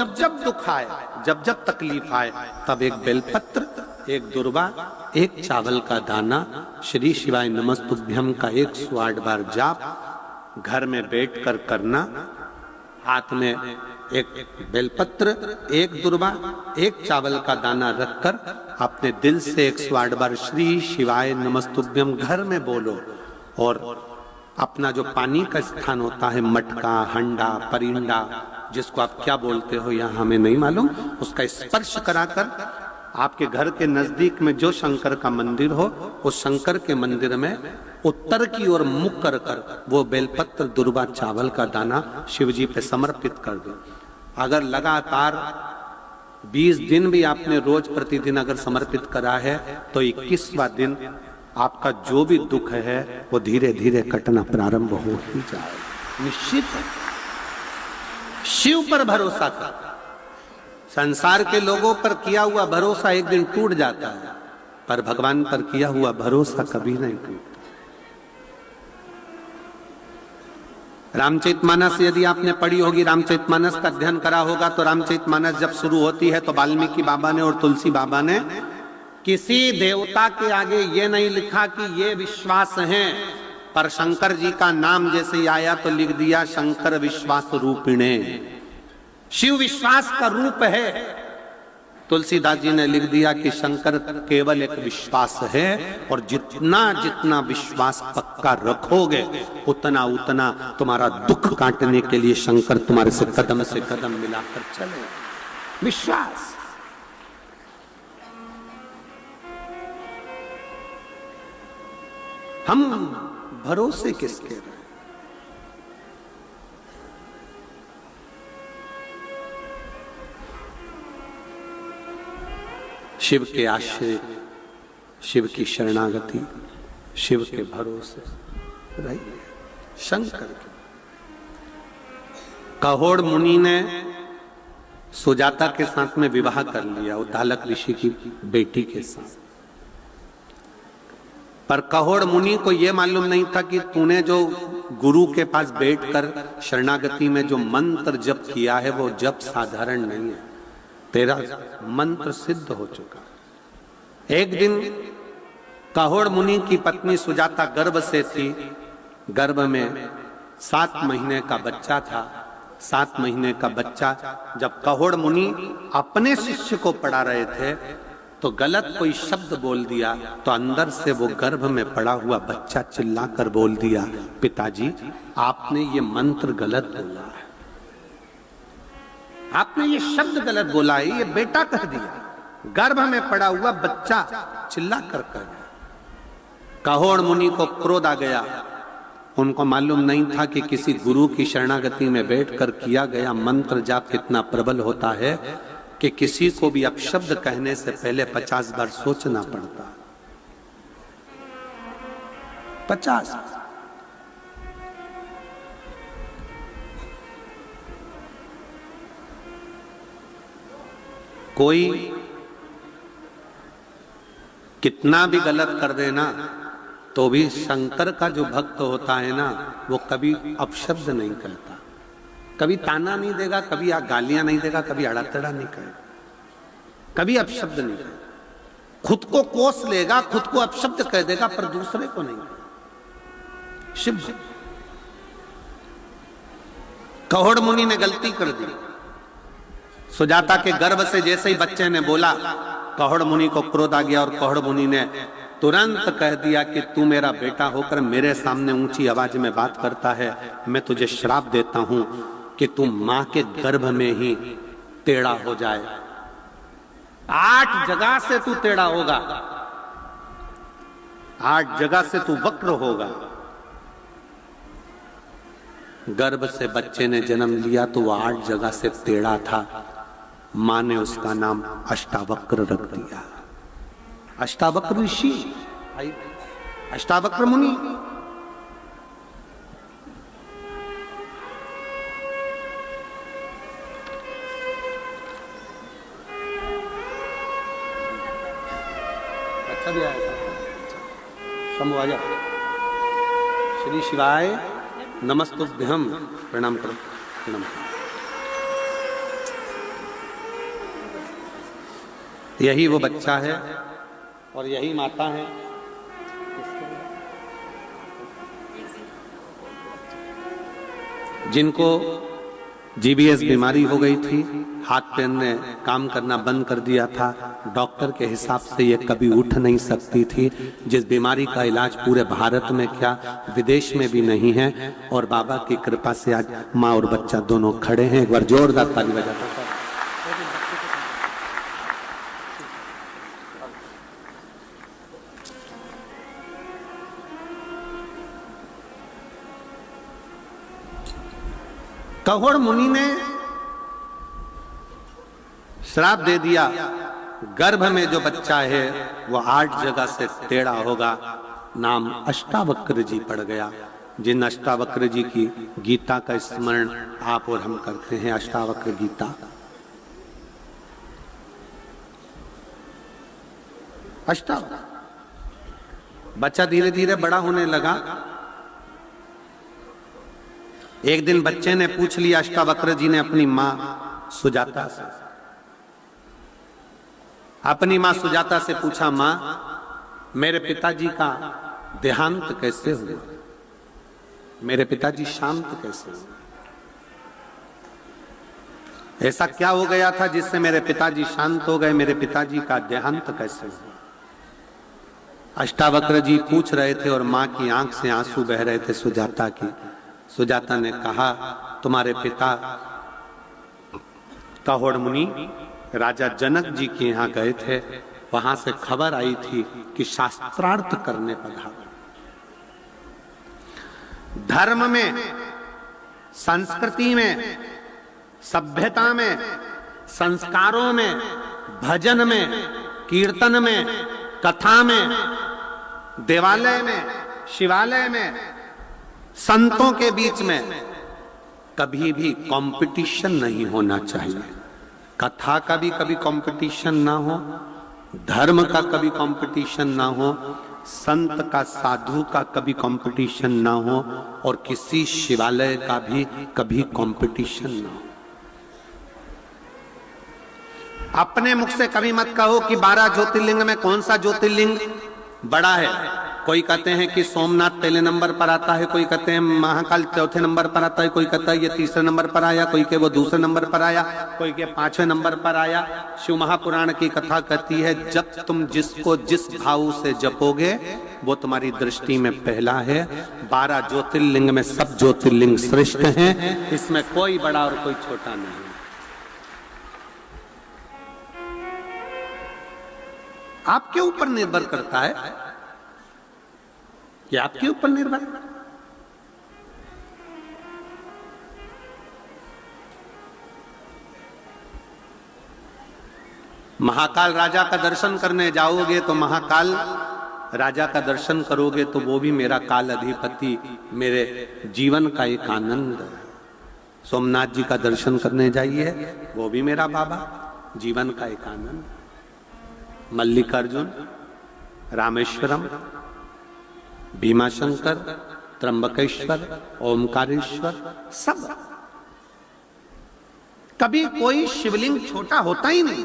जब जब दुख आए, जब जब तकलीफ आए, तब एक बेलपत्र, एक दुर्वा, एक चावल का दाना, श्री शिवाय नमस्तुभ्यम का 108 बार जाप घर में बैठकर करना। हाथ में एक बेलपत्र, एक दुर्वा, एक चावल का दाना रखकर अपने दिल से 108 बार श्री शिवाय नमस्तुभ्यम घर में बोलो। और अपना जो पानी का स्थान होता है, मटका, हंडा, परिंडा, जिसको आप क्या बोलते हो यहाँ हमें नहीं मालूम, उसका स्पर्श कराकर आपके घर के नजदीक में जो शंकर का मंदिर हो, उस शंकर के मंदिर में उत्तर की ओर मुख कर कर वो बेलपत्र, दुर्वा, चावल का दाना शिव जी पे समर्पित कर दो। अगर लगातार 20 दिन भी आपने रोज प्रतिदिन अगर समर्पित करा है, तो 21वां दिन आपका जो भी दुख है वो धीरे धीरे कटना प्रारंभ हो ही जाए। निश्चित है। शिव पर भरोसा कर। संसार के लोगों पर किया हुआ भरोसा एक दिन टूट जाता है, पर भगवान पर किया हुआ भरोसा कभी नहीं टूटता। रामचरितमानस यदि आपने पढ़ी होगी, रामचरितमानस का अध्ययन करा होगा, तो रामचरितमानस जब शुरू होती है तो वाल्मीकि बाबा ने और तुलसी बाबा ने किसी देवता के आगे ये नहीं लिखा कि ये विश्वास है, पर शंकर जी का नाम जैसे ही आया तो लिख दिया शंकर विश्वास रूपिणे। शिव विश्वास का रूप है। तुलसीदास जी ने लिख दिया कि शंकर केवल एक विश्वास है, और जितना जितना विश्वास पक्का रखोगे उतना उतना तुम्हारा दुख काटने के लिए शंकर तुम्हारे से कदम मिलाकर चले। विश्वास। हम भरोसे किसके रहे? शिव के आश्रय, शिव की शरणागति, शिव के भरोसे रहिए। शंकर के कहोड़ मुनि ने सुजाता के साथ में विवाह कर लिया, उद्दालक ऋषि की बेटी के साथ। पर कहोड़ मुनि को यह मालूम नहीं था कि तूने जो गुरु के पास बैठकर शरणागति में जो मंत्र जप किया है वो जप साधारण नहीं है, तेरा मंत्र सिद्ध हो चुका। एक दिन कहोड़ मुनि की पत्नी सुजाता गर्भ से थी। गर्भ में 7 महीने का बच्चा था। 7 महीने का बच्चा जब कहोड़ मुनि अपने शिष्य को पढ़ा रहे थे तो गलत कोई शब्द बोल दिया, तो अंदर से वो गर्भ में पड़ा हुआ बच्चा चिल्लाकर बोल दिया, पिताजी आपने ये मंत्र गलत बोला है, आपने ये शब्द गलत बोला है, ये बेटा कह दिया। गर्भ में पड़ा हुआ बच्चा चिल्ला कर कह गया। कहोड़ मुनि को क्रोध आ गया। उनको मालूम नहीं था कि किसी गुरु की शरणागति में बैठकर किया गया मंत्र जाप कितना प्रबल होता है कि किसी को भी अपशब्द कहने से पहले 50 बार सोचना पड़ता। 50। कोई कितना भी गलत कर देना तो भी शंकर का जो भक्त होता है ना, वो कभी अपशब्द नहीं कहता, कभी ताना नहीं देगा, कभी गालियां नहीं देगा, कभी अड़ातड़ा नहीं करेगा, कभी अपशब्द नहीं करेगा। खुद को कोस लेगा, खुद को अपशब्द कह देगा, पर दूसरे को नहीं। शिव कहोड़ मुनि ने गलती कर दी। सुजाता के गर्भ से जैसे ही बच्चे ने बोला, कहोड़ मुनि को क्रोध आ गया और कहोड़ मुनि ने तुरंत कह दिया कि तू मेरा बेटा होकर मेरे सामने ऊंची आवाज में बात करता है, मैं तुझे श्राप देता हूं कि तू मां के गर्भ में ही टेढ़ा हो जाए। 8 जगह से तू टेढ़ा होगा, 8 जगह से तू वक्र होगा। गर्भ से बच्चे ने जन्म लिया तो वह 8 जगह से टेढ़ा था। मां ने उसका नाम अष्टावक्र रख दिया। अष्टावक्र ऋषि, अष्टावक्र मुनि। अच्छा भी आया शंभु आजा। श्री शिवाय नमस्तुभ्यम। प्रणाम करो, प्रणाम करो। यही वो बच्चा है और यही माता है। जिनको जीबीएस बीमारी हो गई थी, हाथ पैर ने काम करना बंद कर दिया था, डॉक्टर के हिसाब से ये कभी उठ नहीं सकती थी, जिस बीमारी का इलाज पूरे भारत में क्या विदेश में भी नहीं है, और बाबा की कृपा से आज माँ और बच्चा दोनों खड़े हैं। एक बार जोरदार ताली बजाते हैं। कहोड़ मुनि ने श्राप दे दिया, गर्भ में जो बच्चा है वो 8 जगह से टेढ़ा होगा। नाम अष्टावक्र जी पड़ गया। जिन अष्टावक्र जी की गीता का स्मरण आप और हम करते हैं, अष्टावक्र गीता। अष्टावक्र बच्चा धीरे धीरे बड़ा होने लगा। एक दिन बच्चे ने पूछ लिया, अष्टावक्र जी ने अपनी मां सुजाता से, अपनी मां सुजाता से पूछा, मां मेरे पिताजी का देहांत कैसे हुआ, मेरे पिताजी शांत कैसे हुए, ऐसा क्या हो गया था जिससे मेरे पिताजी शांत हो गए, मेरे पिताजी का देहांत कैसे हुआ। अष्टावक्र जी पूछ रहे थे और मां की आंख से आंसू बह रहे थे सुजाता की। सुजाता ने कहा, तुम्हारे पिता कहोड़ मुनि राजा जनक जी के यहाँ गए थे, वहां से खबर आई थी कि शास्त्रार्थ करने पधारे। धर्म में, संस्कृति में, सभ्यता में, संस्कारों में, भजन में, कीर्तन में, कथा में, देवालय में, शिवालय में, संतों के बीच में कभी भी कंपटीशन नहीं होना चाहिए। कथा का भी कभी कंपटीशन ना हो, धर्म का कभी कंपटीशन ना हो, संत का, साधु का कभी कंपटीशन ना हो, और किसी शिवालय का भी कभी कंपटीशन ना हो। अपने मुख से कभी मत कहो कि 12 ज्योतिर्लिंग में कौन सा ज्योतिर्लिंग बड़ा है। कोई कहते हैं कि सोमनाथ पहले नंबर पर आता है, कोई कहते हैं महाकाल चौथे नंबर पर आता है, कोई कहता है ये तीसरे नंबर पर आया, कोई के वो दूसरे नंबर पर आया, कोई के 5वें नंबर पर आया। शिव महापुराण की कथा कहती है, जब तुम जिसको जिस भाव से जपोगे वो तुम्हारी दृष्टि में पहला है। 12 ज्योतिर्लिंग में सब ज्योतिर्लिंग श्रेष्ठ हैं, इसमें कोई बड़ा और कोई छोटा नहीं। आपके ऊपर निर्भर करता है, ये आपके ऊपर निर्भर है। महाकाल राजा का दर्शन करने जाओगे तो महाकाल राजा का दर्शन करोगे तो वो भी मेरा काल अधिपति, मेरे जीवन का एक आनंद है। सोमनाथ जी का दर्शन करने जाइए, वो भी मेरा बाबा, जीवन का एक आनंद। मल्लिकार्जुन, रामेश्वरम, भीमाशंकर, त्र्यंबकेश्वर, ओमकारेश्वर, सब। कभी कोई शिवलिंग छोटा होता ही नहीं।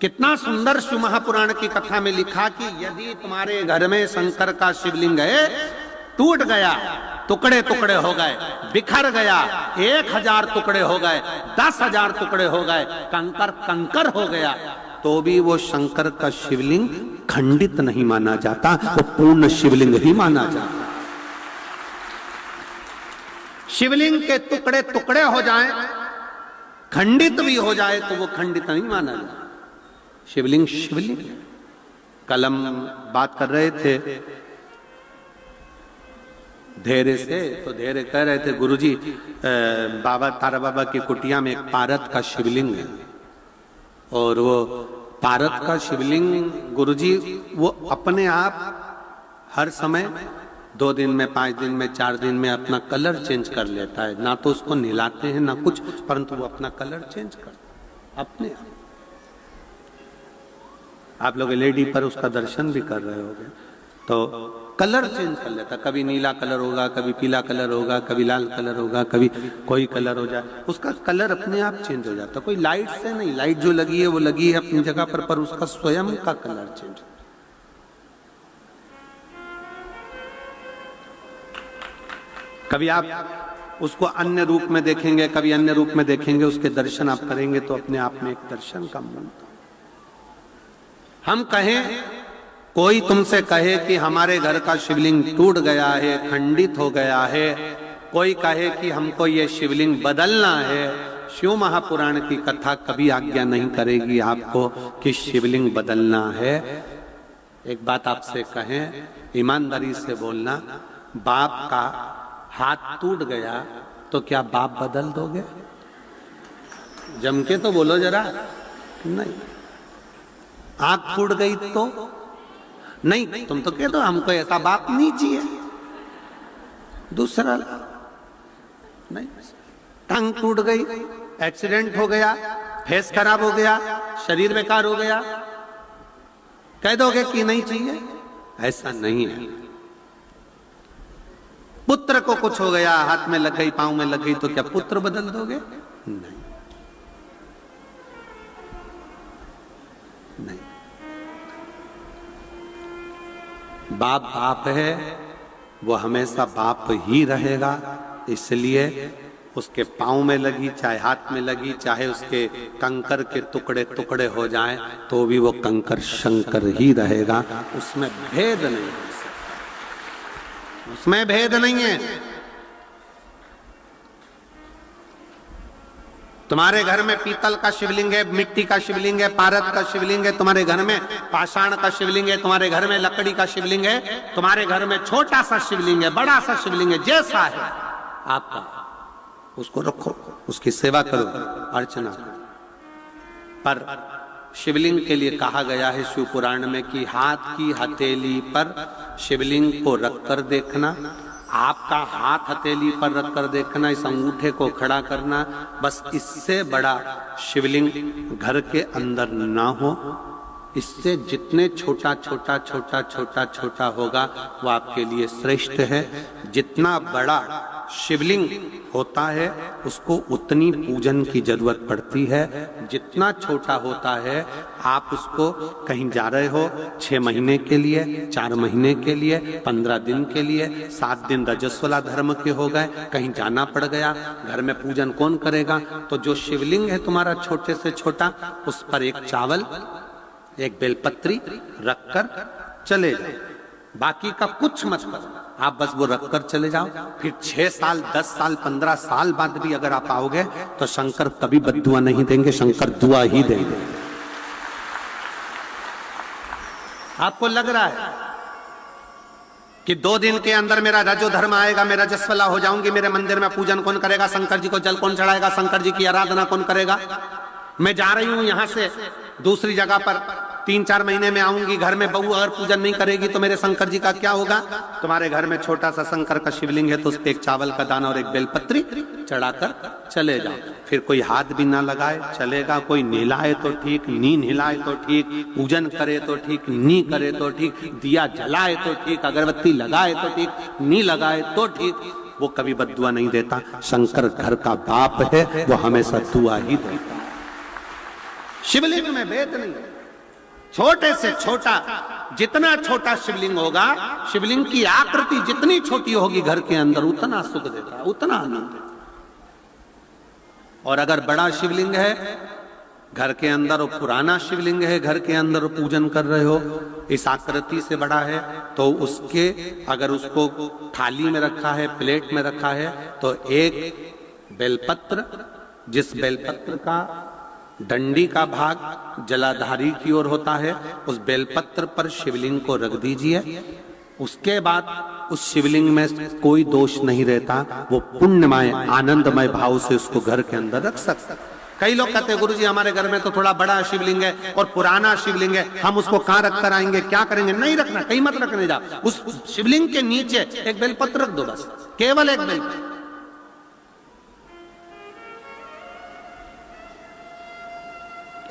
कितना सुंदर शिव महापुराण की कथा में लिखा कि यदि तुम्हारे घर में शंकर का शिवलिंग है, टूट गया, टुकड़े टुकड़े हो गए, बिखर गया, 1000 टुकड़े हो गए, 10,000 टुकड़े हो गए, कंकर कंकर हो गया, तो भी वो शंकर का शिवलिंग खंडित नहीं माना जाता, वो पूर्ण शिवलिंग ही माना जाता। शिवलिंग के टुकड़े टुकड़े हो जाएं, खंडित भी हो जाए तो वो खंडित नहीं माना जाता। शिवलिंग शिवलिंग। कल हम बात कर रहे थे धैर्य से, तो धैर्य कह रहे थे, गुरुजी बाबा तारा बाबा की कुटिया में एक पारत का शिवलिंग है, और वो पारत का शिवलिंग गुरुजी वो अपने आप हर समय 2 दिन में, 5 दिन में, 4 दिन में अपना कलर चेंज कर लेता है। ना तो उसको नहलाते हैं ना कुछ, परंतु वो अपना कलर चेंज करता है अपने आप। आप लोग एलईडी पर उसका दर्शन भी कर रहे होंगे। तो कलर चेंज कर लेता, कभी नीला कलर होगा, कभी पीला कलर होगा, कभी लाल कलर होगा, कभी कोई कलर हो जाए, उसका कलर अपने आप चेंज हो जाता। कोई लाइट से नहीं, लाइट जो लगी है वो लगी है अपनी जगह पर उसका स्वयं का कलर चेंज। कभी आप उसको अन्य रूप में देखेंगे, कभी अन्य रूप में देखेंगे, उसके दर्शन आप करेंगे तो अपने आप में एक दर्शन का मन। हम कहें, कोई तुमसे कहे कि हमारे घर का शिवलिंग टूट गया है, खंडित हो गया है, कोई कहे कि हमको ये शिवलिंग बदलना है, शिव महापुराण की कथा कभी आज्ञा नहीं करेगी आपको कि शिवलिंग बदलना है। एक बात आपसे कहें, ईमानदारी से बोलना, बाप का हाथ टूट गया तो क्या बाप बदल दोगे? जम के तो बोलो जरा। नहीं। आंख फूट गई तो नहीं, तुम तो कह दो हमको ऐसा बाप नहीं चाहिए। दूसरा नहीं, टंग टूट गई, एक्सीडेंट हो गया, फेस खराब हो गया, शरीर बेकार हो गया, कह दोगे कि नहीं चाहिए? ऐसा नहीं है। पुत्र को कुछ हो गया, हाथ में लग गई, पांव में लग गई, तो क्या पुत्र बदल दोगे? नहीं, नहीं। बाप बाप है, वो हमेशा बाप ही रहेगा। इसलिए उसके पांव में लगी, चाहे हाथ में लगी, चाहे उसके कंकर के टुकड़े टुकड़े हो जाएं, तो भी वो कंकर शंकर ही रहेगा। उसमें भेद नहीं है, उसमें भेद नहीं है। तुम्हारे घर में पीतल का शिवलिंग है, मिट्टी का शिवलिंग है, पारद का शिवलिंग है, तुम्हारे घर में पाषाण का शिवलिंग है, तुम्हारे घर में लकड़ी का शिवलिंग है, तुम्हारे घर में छोटा सा शिवलिंग है, बड़ा सा शिवलिंग है, जैसा है आपका, उसको रखो, उसकी सेवा करो, अर्चना करो। पर शिवलिंग के लिए कहा गया है शिव पुराण में कि हाथ की हथेली पर शिवलिंग को रखकर देखना, आपका हाथ हथेली पर रखकर देखना, इस अंगूठे को खड़ा करना, बस इससे बड़ा शिवलिंग घर के अंदर ना हो। इससे जितने छोटा छोटा छोटा छोटा छोटा होगा वो आपके लिए श्रेष्ठ है। जितना बड़ा शिवलिंग होता है उसको उतनी पूजन की जरूरत पड़ती है। जितना छोटा होता है, आप उसको कहीं जा रहे हो 6 महीने के लिए, 4 महीने के लिए, 15 दिन के लिए, 7 दिन रजस्वला धर्म के हो गए, कहीं जाना पड़ गया, घर में पूजन कौन करेगा? तो जो शिवलिंग है तुम्हारा छोटे से छोटा, उस पर एक चावल, एक बेलपत्री रखकर चले जाओ, बाकी का कुछ मत करो, आप बस वो रखकर चले जाओ। फिर 6 साल, 10 साल, 15 साल बाद भी अगर आप आओगे तो शंकर कभी बद्दुआ नहीं देंगे, शंकर दुआ ही देंगे। आपको लग रहा है कि 2 दिन के अंदर मेरा रजो धर्म आएगा, मैं रजस्वला हो जाऊंगी, मेरे मंदिर में पूजन कौन करेगा, शंकर जी को जल कौन चढ़ाएगा, शंकर जी की आराधना कौन करेगा? मैं जा रही हूं यहां से दूसरी जगह पर, 3-4 महीने में आऊंगी, घर में बहू अगर पूजन नहीं करेगी तो मेरे शंकर जी का क्या होगा? तुम्हारे घर में छोटा सा शंकर का शिवलिंग है तो उस पर एक चावल का दाना और एक बेलपत्री चढ़ाकर चले जाओ। फिर कोई हाथ भी ना लगाए चलेगा, कोई नहलाए तो ठीक, नी नहलाए तो ठीक, पूजन करे तो ठीक, नी करे तो ठीक, दिया जलाए तो ठीक, अगरबत्ती लगाए तो ठीक, नी लगाए तो ठीक, वो कभी बद्दुआ नहीं देता। शंकर घर का बाप है, वो हमेशा दुआ ही देता। शिवलिंग में भेद नहीं, छोटे से छोटा, जितना छोटा शिवलिंग होगा, शिवलिंग की आकृति जितनी छोटी होगी घर के अंदर उतना सुख देता है, उतना आनंद देता है। और अगर बड़ा शिवलिंग है घर के अंदर, और पुराना शिवलिंग है घर के अंदर, पूजन कर रहे हो, इस आकृति से बड़ा है, तो उसके अगर उसको थाली में रखा है, प्लेट में रखा है, तो एक बेलपत्र, जिस बेलपत्र का डंडी का भाग जलाधारी की ओर होता है, उस बेलपत्र पर शिवलिंग को रख दीजिए। उसके बाद उस शिवलिंग में कोई दोष नहीं रहता, वो पुण्यमय आनंदमय भाव से उसको घर के अंदर रख सकता। कई लोग कहते हैं गुरुजी हमारे घर में तो थोड़ा बड़ा शिवलिंग है और पुराना शिवलिंग है, हम उसको कहाँ रख कर आएंगे, क्या करेंगे? नहीं रखना, कहीं मत रखने जाओ, उस शिवलिंग के नीचे एक बेलपत्र रख दो, बस केवल एक बेलपत्र।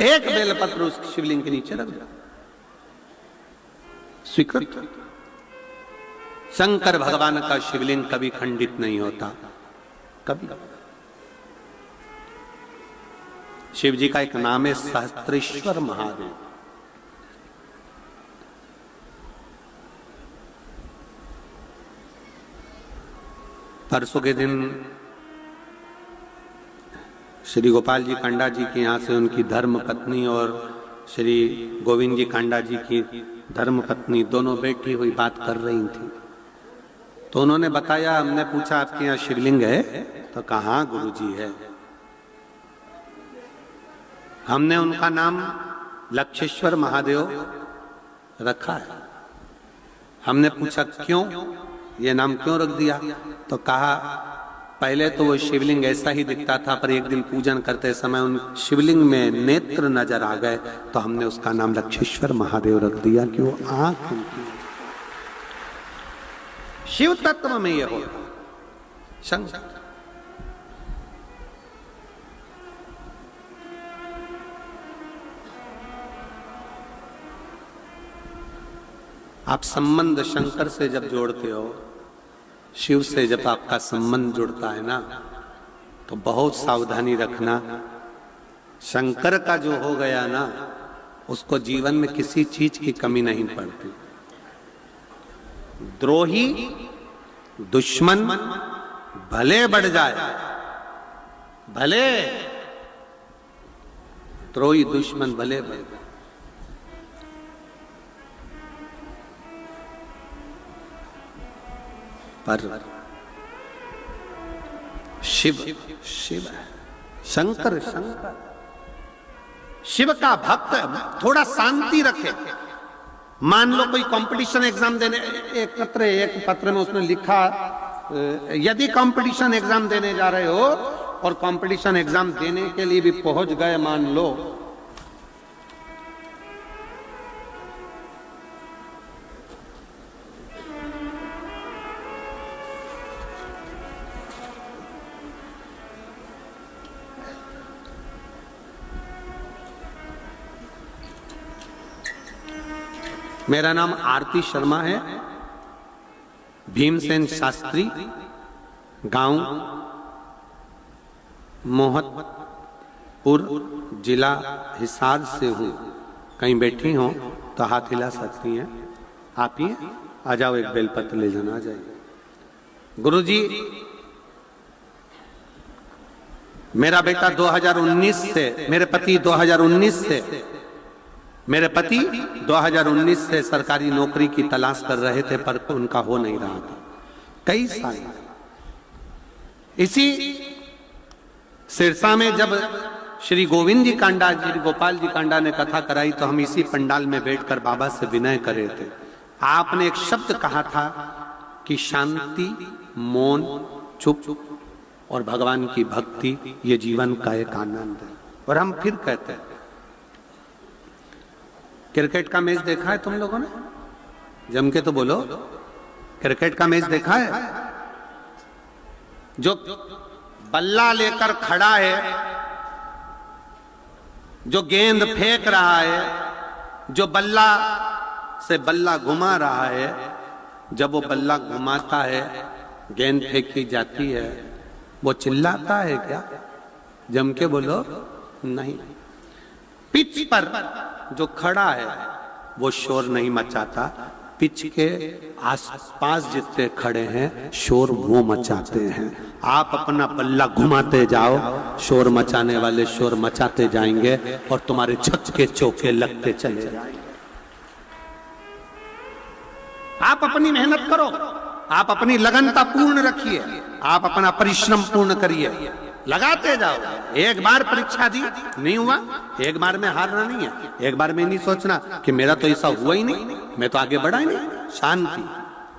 एक बेलपत्र उस शिवलिंग के नीचे रख दो, स्वीकृत। शंकर भगवान का शिवलिंग कभी खंडित नहीं होता, कभी। शिव जी का एक नाम है सहस्त्रेश्वर महादेव। परसों के दिन श्री गोपाल जी कांडा जी के यहाँ से उनकी धर्म पत्नी और श्री गोविंद जी कांडा जी की धर्म पत्नी दोनों बैठी हुई बात कर रही थी। तो उन्होंने बताया, हमने पूछा आपके यहाँ शिवलिंग है? तो कहाँ गुरुजी है। हमने उनका नाम लक्षेश्वर महादेव रखा है। हमने पूछा क्यों, ये नाम क्यों रख दिया? तो कहा पहले तो वो शिवलिंग ऐसा ही दिखता था, पर एक दिन पूजन करते समय उन शिवलिंग में नेत्र नजर आ गए, तो हमने उसका नाम लक्षेश्वर महादेव रख दिया कि वो आंख उनकी। शिव तत्व में ये होता शंकर। आप संबंध शंकर से जब जोड़ते हो, शिव से जब आपका संबंध जुड़ता है ना, तो बहुत सावधानी रखना। शंकर का जो हो गया ना, उसको जीवन में किसी चीज की कमी नहीं पड़ती। द्रोही दुश्मन भले बढ़ जाए, भले द्रोही दुश्मन भले बढ़ जाए, पर शिव शिव है, शंकर शंकर। शिव का भक्त थोड़ा शांति रखे। मान लो कोई कंपटीशन एग्जाम देने, एक पत्र में उसने लिखा, यदि कंपटीशन एग्जाम देने जा रहे हो और कंपटीशन एग्जाम देने के लिए भी पहुंच गए, मान लो, मेरा नाम आरती शर्मा है, भीमसेन शास्त्री, गांव मोहतपुर, जिला हिसार से हूं। कहीं बैठी हो तो हाथ हिला सकती हैं। आप ही आ जाओ, एक बेलपत्र ले जाना। आ जाइए। गुरुजी, मेरा बेटा 2019 से, मेरे पति 2019 से सरकारी नौकरी की तलाश कर रहे थे, पर उनका हो नहीं रहा था कई साल। इसी सिरसा में जब श्री गोविंद जी कांडा, श्री गोपाल जी कांडा ने कथा कराई, तो हम इसी पंडाल में बैठकर बाबा से विनय कर रहे थे। आपने एक शब्द कहा था कि शांति, मौन, चुप और भगवान की भक्ति, ये जीवन का एक आनंद है। और हम फिर कहते हैं, क्रिकेट का मैच देखा है तुम लोगों ने? जम के तो बोलो, क्रिकेट का मैच देखा है? जो बल्ला लेकर खड़ा है, जो गेंद फेंक रहा है, जो बल्ला से बल्ला घुमा रहा है, जब वो बल्ला घुमाता है, गेंद फेंकी जाती है, वो चिल्लाता है क्या? जम के बोलो, नहीं। पिच पर जो खड़ा है वो शोर नहीं मचाता, पिच के आसपास जितने खड़े हैं शोर वो मचाते हैं। आप अपना बल्ला घुमाते जाओ, शोर मचाने वाले शोर मचाते जाएंगे और तुम्हारे छक्के चौके लगते चले जाएंगे। आप अपनी मेहनत करो, आप अपनी लगनता पूर्ण रखिए, आप अपना परिश्रम पूर्ण करिए, लगाते जाओ। एक बार परीक्षा दी, नहीं हुआ, एक बार में हारना नहीं है। एक बार में नहीं सोचना कि मेरा तो ऐसा हुआ ही नहीं, मैं तो आगे बढ़ा ही नहीं। शांति,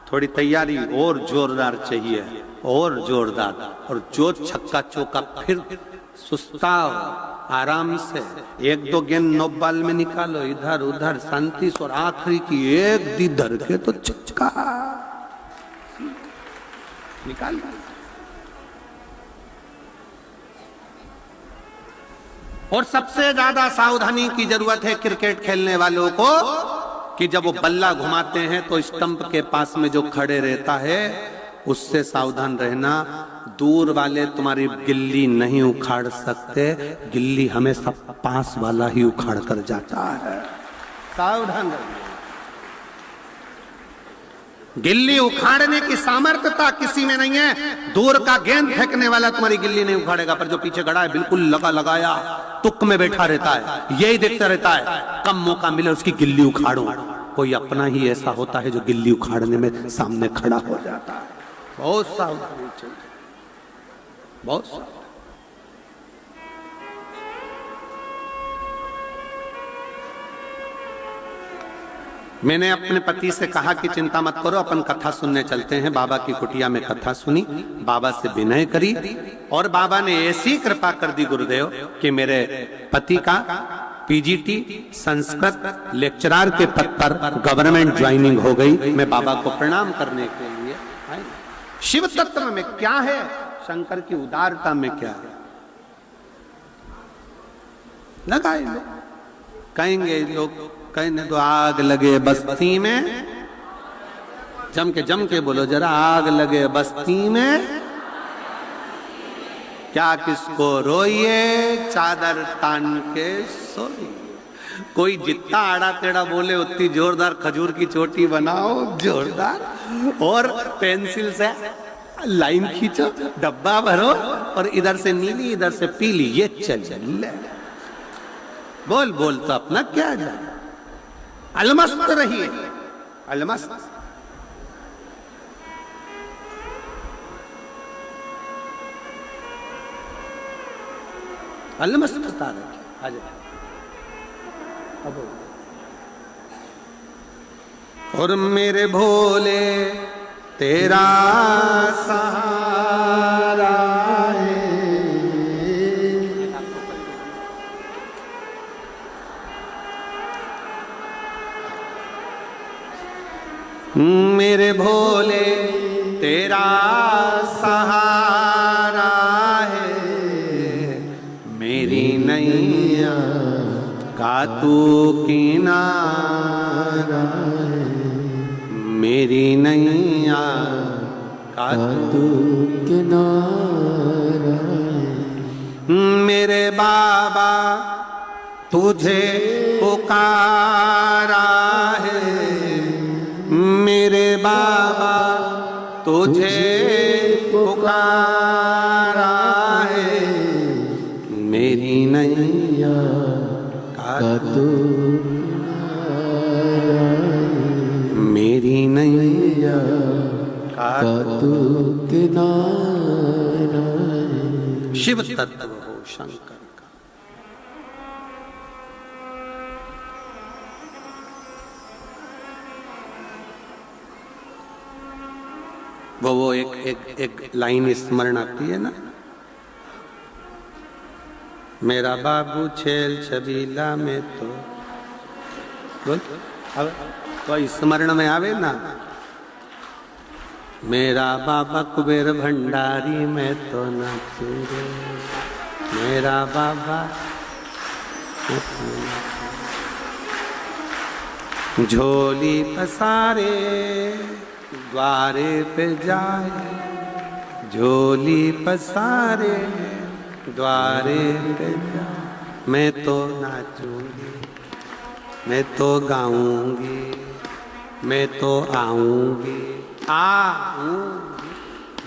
थोड़ी तैयारी और जोरदार चाहिए, और जोरदार। और जो छक्का चौका, फिर सुस्ताओ, आराम से 1-2 गेंद 9 बॉल में निकालो, इधर उधर शांति से, और आखिरी की एक दी धर के तो छक्का निकाल। और सबसे ज्यादा सावधानी की जरूरत है क्रिकेट खेलने वालों को, कि जब वो बल्ला घुमाते हैं तो स्टंप के पास में जो खड़े रहता है उससे सावधान रहना, दूर वाले तुम्हारी गिल्ली नहीं उखाड़ सकते, गिल्ली हमेशा पास वाला ही उखाड़ कर जाता है, सावधान रहना। गिल्ली उखाड़ने की सामर्थ्यता किसी में नहीं है, दूर का गेंद फेंकने वाला तुम्हारी गिल्ली नहीं उखाड़ेगा, पर जो पीछे खड़ा है बिल्कुल लगा लगाया तुक में बैठा रहता है, यही देखता रहता है कम मौका मिले उसकी गिल्ली उखाड़ो। कोई अपना ही ऐसा होता है जो गिल्ली उखाड़ने में सामने खड़ा हो जाता है। बहुत सावधानी चाहिए, बहुत सावधानी। मैंने अपने पति से कहा कि चिंता मत करो, अपन कथा सुनने चलते हैं। बाबा की कुटिया में कथा सुनी, बाबा से विनय करी और बाबा ने ऐसी कृपा कर दी गुरुदेव कि मेरे पति का पीजीटी संस्कृत लेक्चरर के पद पर गवर्नमेंट ज्वाइनिंग हो गई। मैं बाबा को प्रणाम करने के लिए आया। शिव तत्व में क्या है, शंकर की उदारता में क्या है, लगाए लोग कहेंगे, लोग कहने तो आग लगे बस्ती में, जम के बोलो जरा, आग लगे बस्ती में क्या किसको रोइए, चादर तान के सोइए। कोई जितना आड़ा टेढ़ा बोले उतनी जोरदार खजूर की चोटी बनाओ, जोरदार, और पेंसिल से लाइन खींचो, डब्बा भरो और इधर से नीली इधर से पीली, ये चल बोल बोल तो अपना क्या जाए, अलमस्त रहिए, अलमस्त। अलमस्तता रखिए। आज और मेरे भोले तेरा सहारा है, मेरे भोले तेरा सहारा है, मेरी नैया का तू किनारा है, मेरी नैया का तू किनारा है। मेरे बाबा तुझे पुकारा है, मेरे बाबा तुझे पुकारा है, मेरी नैया का तू किनारा है, मेरी नैया का तू किनारा है। शिव तत्व हो शंकर का। वो एक लाइन स्मरण आती है ना, मेरा बाबू छेल छबीला में तो बोल, अब तो स्मरण में आवे ना, मेरा बाबा कुबेर भंडारी में तो नाचू रे, मेरा बाबा झोली पसारे द्वारे पे जाए, झोली पसारे द्वारे पे जाए, मैं तो नाचूंगी, मैं तो गाऊंगी, मैं तो आऊंगी, आऊंगी,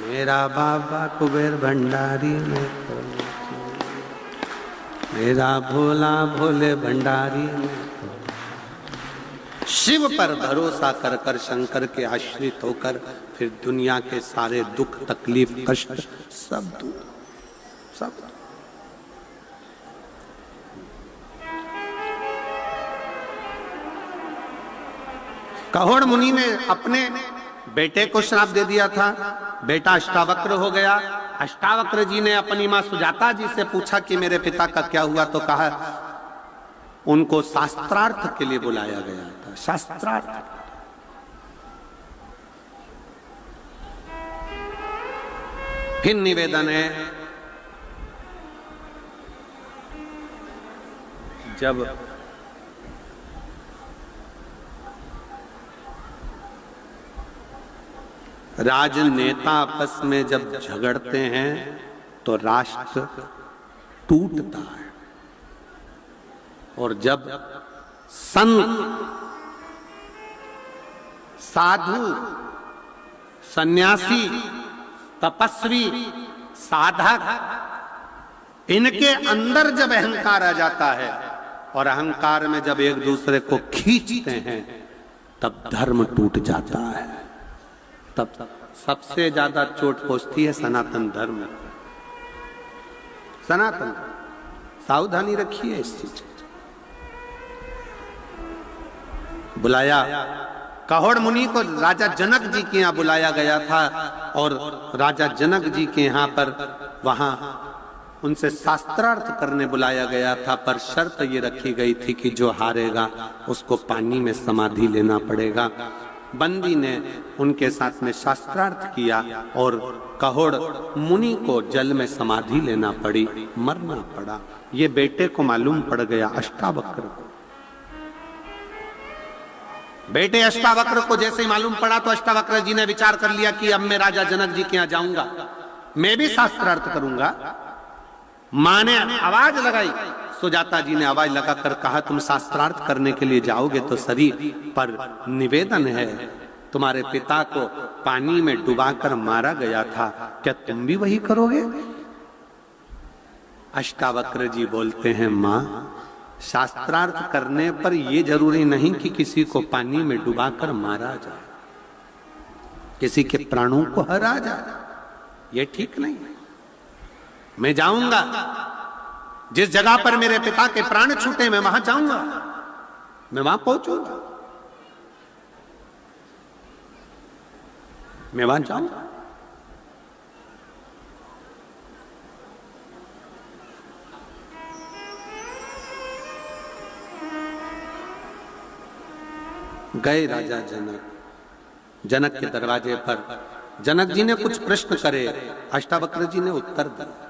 मेरा बाबा कुबेर भंडारी में तो नाचूंगी, मेरा भोला भोले भंडारी में तो। शिव पर भरोसा कर कर शंकर के आश्रित होकर फिर दुनिया के सारे दुख तकलीफ कष्ट सब दूर, सब। कहोड़ मुनि ने अपने बेटे को श्राप दे दिया था, बेटा अष्टावक्र हो गया। अष्टावक्र जी ने अपनी मां सुजाता जी से पूछा कि मेरे पिता का क्या हुआ, तो कहा उनको शास्त्रार्थ के लिए बुलाया गया था, शास्त्रार्थ। फिर निवेदन है, जब राजनेता आपस में जब झगड़ते हैं तो राष्ट्र टूटता है, और जब संत, साधु, सन्यासी, तपस्वी, साधक, इनके अंदर जब अहंकार आ जाता है और अहंकार में जब एक दूसरे को खींचते हैं तब धर्म टूट जाता है। तब सबसे ज्यादा चोट पहुंचती है सनातन धर्म। सनातन सावधानी रखिए इस चीज। बुलाया कहोड़ मुनि को राजा जनक जी के यहाँ बुलाया गया था, और राजा जनक जी के यहाँ पर वहां उनसे शास्त्रार्थ करने बुलाया गया था, पर शर्त ये रखी गई थी कि जो हारेगा उसको पानी में समाधि लेना पड़ेगा। बंदी ने उनके साथ में शास्त्रार्थ किया और कहोड़ मुनि को जल में समाधि लेना पड़ी, मरना पड़ा। ये बेटे को मालूम पड़ गया, अष्टावक्र को। बेटे अष्टावक्र को जैसे ही मालूम पड़ा तो अष्टावक्र जी ने विचार कर लिया कि अब मैं राजा जनक जी के यहाँ जाऊंगा, मैं भी शास्त्रार्थ करूंगा। मां ने आवाज लगाई, सुजाता जी ने आवाज लगाकर कहा, तुम शास्त्रार्थ करने के लिए जाओगे तो सही, पर निवेदन है, तुम्हारे पिता को पानी में डुबाकर मारा गया था, क्या तुम भी वही करोगे? अष्टावक्र जी बोलते हैं, मां, शास्त्रार्थ करने पर यह जरूरी नहीं कि किसी को पानी में डुबाकर मारा जाए, किसी के प्राणों को हरा जाए, ये ठीक नहीं। मैं जाऊंगा, जिस जगह पर मेरे पिता के प्राण छूटे मैं वहां जाऊंगा, मैं वहां पहुंचूंगा, मैं वहां जाऊंगा। गए राजा जनक, जनक के दरवाजे पर जनक जी ने कुछ प्रश्न करे, अष्टावक्र जी ने उत्तर दिया।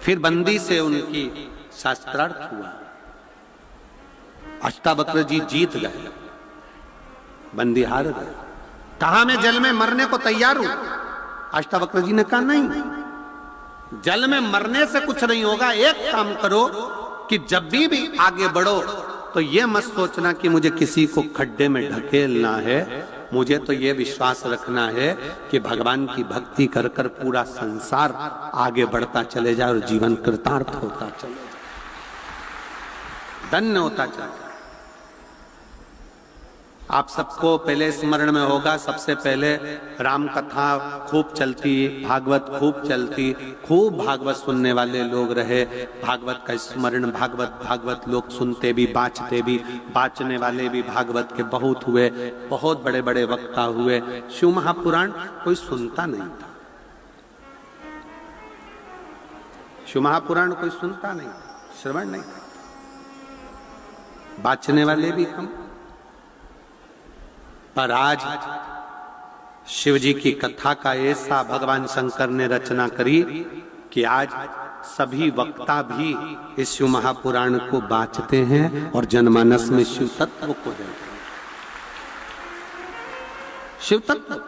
फिर बंदी से उनकी शास्त्रार्थ हुआ, अष्टावक्र जी जीत गए, बंदी हार गए। कहा मैं जल में मरने को तैयार हूं। अष्टावक्र जी ने कहा नहीं, जल में मरने से कुछ नहीं होगा, एक काम करो कि जब भी आगे बढ़ो तो ये मत सोचना कि मुझे किसी को खड्डे में ढकेलना है, मुझे तो ये विश्वास रखना है कि भगवान की भक्ति कर कर पूरा संसार आगे बढ़ता चले जाए और जीवन कृतार्थ होता चले जाए, धन्य होता चले जाए। आप सबको पहले स्मरण में होगा, सबसे पहले राम कथा खूब चलती, भागवत खूब चलती, खूब भागवत सुनने वाले लोग रहे। भागवत का स्मरण, भागवत लोग सुनते भी, बाँचते भी, बाँचने वाले भी भागवत के बहुत हुए, बहुत बड़े बड़े वक्ता हुए। शिव महापुराण कोई सुनता नहीं था, शिव महापुराण कोई सुनता नहीं था, श्रवण नहीं था, बाँचने वाले भी कम। पर आज शिव जी की कथा का ऐसा भगवान शंकर ने रचना करी कि आज सभी वक्ता भी इस शिव महापुराण को बाँचते हैं और जनमानस में शिव तत्व को देते हैं। शिव तत्व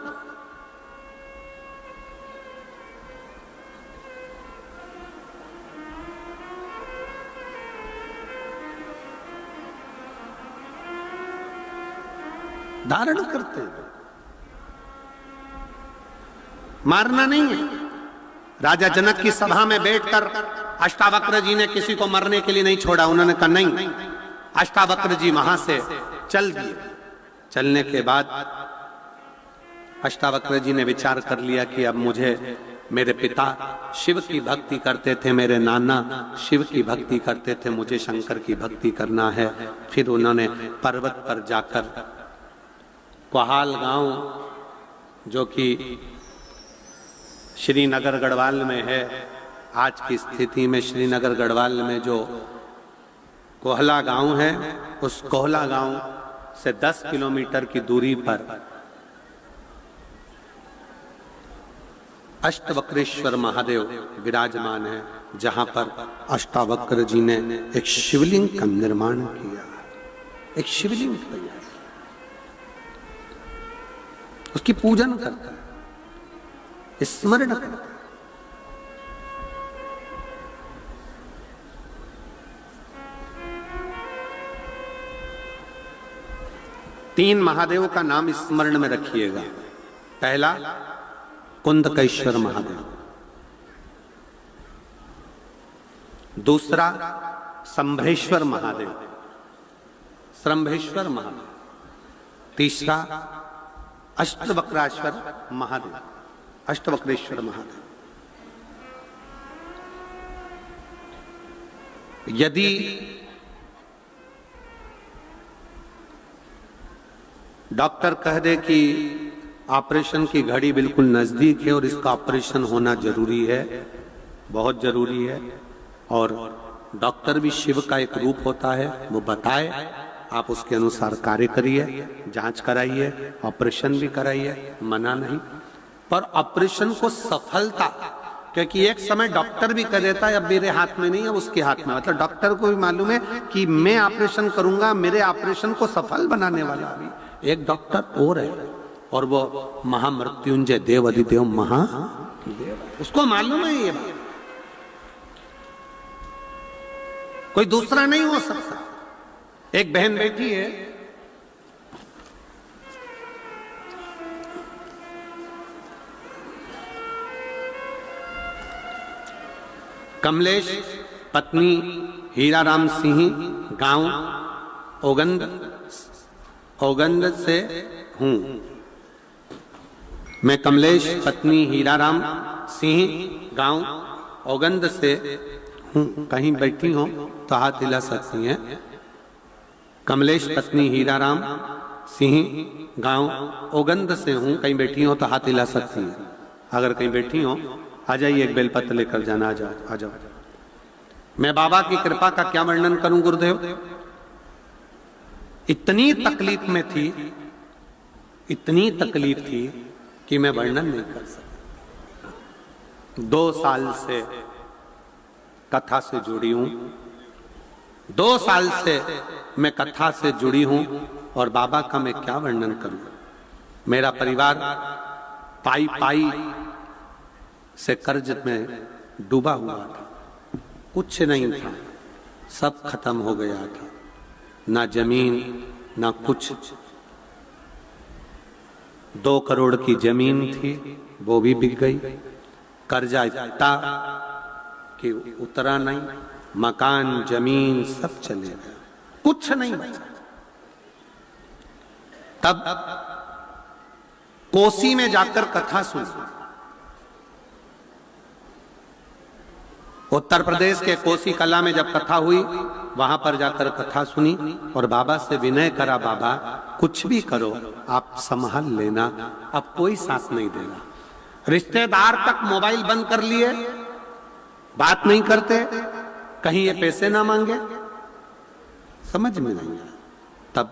धारण करते हैं, मारना नहीं है। राजा जनक की सभा में बैठकर अष्टावक्र जी ने किसी को मरने के लिए नहीं छोड़ा, उन्होंने कहा नहीं। अष्टावक्र जी वहां से चल दिए। चलने के बाद अष्टावक्र जी ने विचार कर लिया कि अब मुझे, मेरे पिता शिव की भक्ति करते थे, मेरे नाना शिव की भक्ति करते थे, मुझे शंकर की भक्ति करना है। फिर उन्होंने पर्वत पर जाकर कोहाल गांव, जो कि श्रीनगर गढ़वाल में है, आज की स्थिति में श्रीनगर गढ़वाल में जो कोहला गांव है, उस कोहला गांव से 10 किलोमीटर की दूरी पर अष्टवक्रेश्वर महादेव विराजमान है, जहां पर अष्टावक्र जी ने एक शिवलिंग का निर्माण किया। एक शिवलिंग तैयार, उसकी पूजन करता है, स्मरण करता है। तीन महादेव का नाम स्मरण में रखिएगा। पहला कुंदकेश्वर महादेव, दूसरा शंभेश्वर महादेव, श्रंभेश्वर महादेव, तीसरा अष्टवक्रेश्वर महादेव, अष्टवक्रेश्वर महादेव। यदि डॉक्टर कह दे कि ऑपरेशन की घड़ी बिल्कुल नजदीक है और इसका ऑपरेशन होना जरूरी है, बहुत जरूरी है, और डॉक्टर भी शिव का एक रूप होता है, वो बताए, आप उसके अनुसार कार्य करिए, जांच कराइए, ऑपरेशन भी कराइए, मना नहीं। पर ऑपरेशन को सफलता, क्योंकि एक समय डॉक्टर भी कह देता है अब मेरे हाथ में नहीं है, उसके हाथ में, मतलब डॉक्टर को भी मालूम है कि मैं ऑपरेशन करूंगा, मेरे ऑपरेशन को सफल बनाने वाला भी एक डॉक्टर और है, और वो महामृत्युंजय देव अधिदेव महादेव, उसको मालूम है ये बात, कोई दूसरा नहीं हो सकता। एक बहन बैठी है, कमलेश पत्नी हीराराम सिंह, गांव औगंद से हूं। मैं कमलेश पत्नी हीराराम सिंह, गांव औगंद से हूं। कहीं बैठी हो तो हाथ हिला सकती हैं। कमलेश पत्नी हीराराम सिंह, गांव औगंद से हूं। कहीं बैठी हो तो हाथ हिला सकती हैं। अगर कहीं बैठी हो आ जाइए, एक बेलपत्र लेकर जाना, आ जाओ। मैं बाबा की कृपा का क्या वर्णन करूं गुरुदेव, इतनी तकलीफ में थी, इतनी तकलीफ थी कि मैं वर्णन नहीं कर सकता। 2 साल से कथा से जुड़ी हूं, 2 साल से मैं कथा से जुड़ी हूं, और बाबा का मैं क्या वर्णन करूं। मेरा परिवार पाई से कर्ज में डूबा हुआ था, कुछ नहीं था, सब खत्म हो गया था, ना जमीन ना कुछ। 2 करोड़ की जमीन थी, वो भी बिक गई, कर्जा इतना कि उतरा नहीं, मकान जमीन सब चले गए, कुछ नहीं बचा। तब कोसी में जाकर कथा सुनी, उत्तर प्रदेश के कोसी कला में जब कथा हुई, वहां पर जाकर कथा सुनी और बाबा से विनय करा, बाबा कुछ भी करो आप संभाल लेना, अब कोई साथ नहीं देगा। रिश्तेदार तक मोबाइल बंद कर लिए, बात नहीं करते, कहीं ये पैसे ना मांगे, समझ में नहीं आया। तब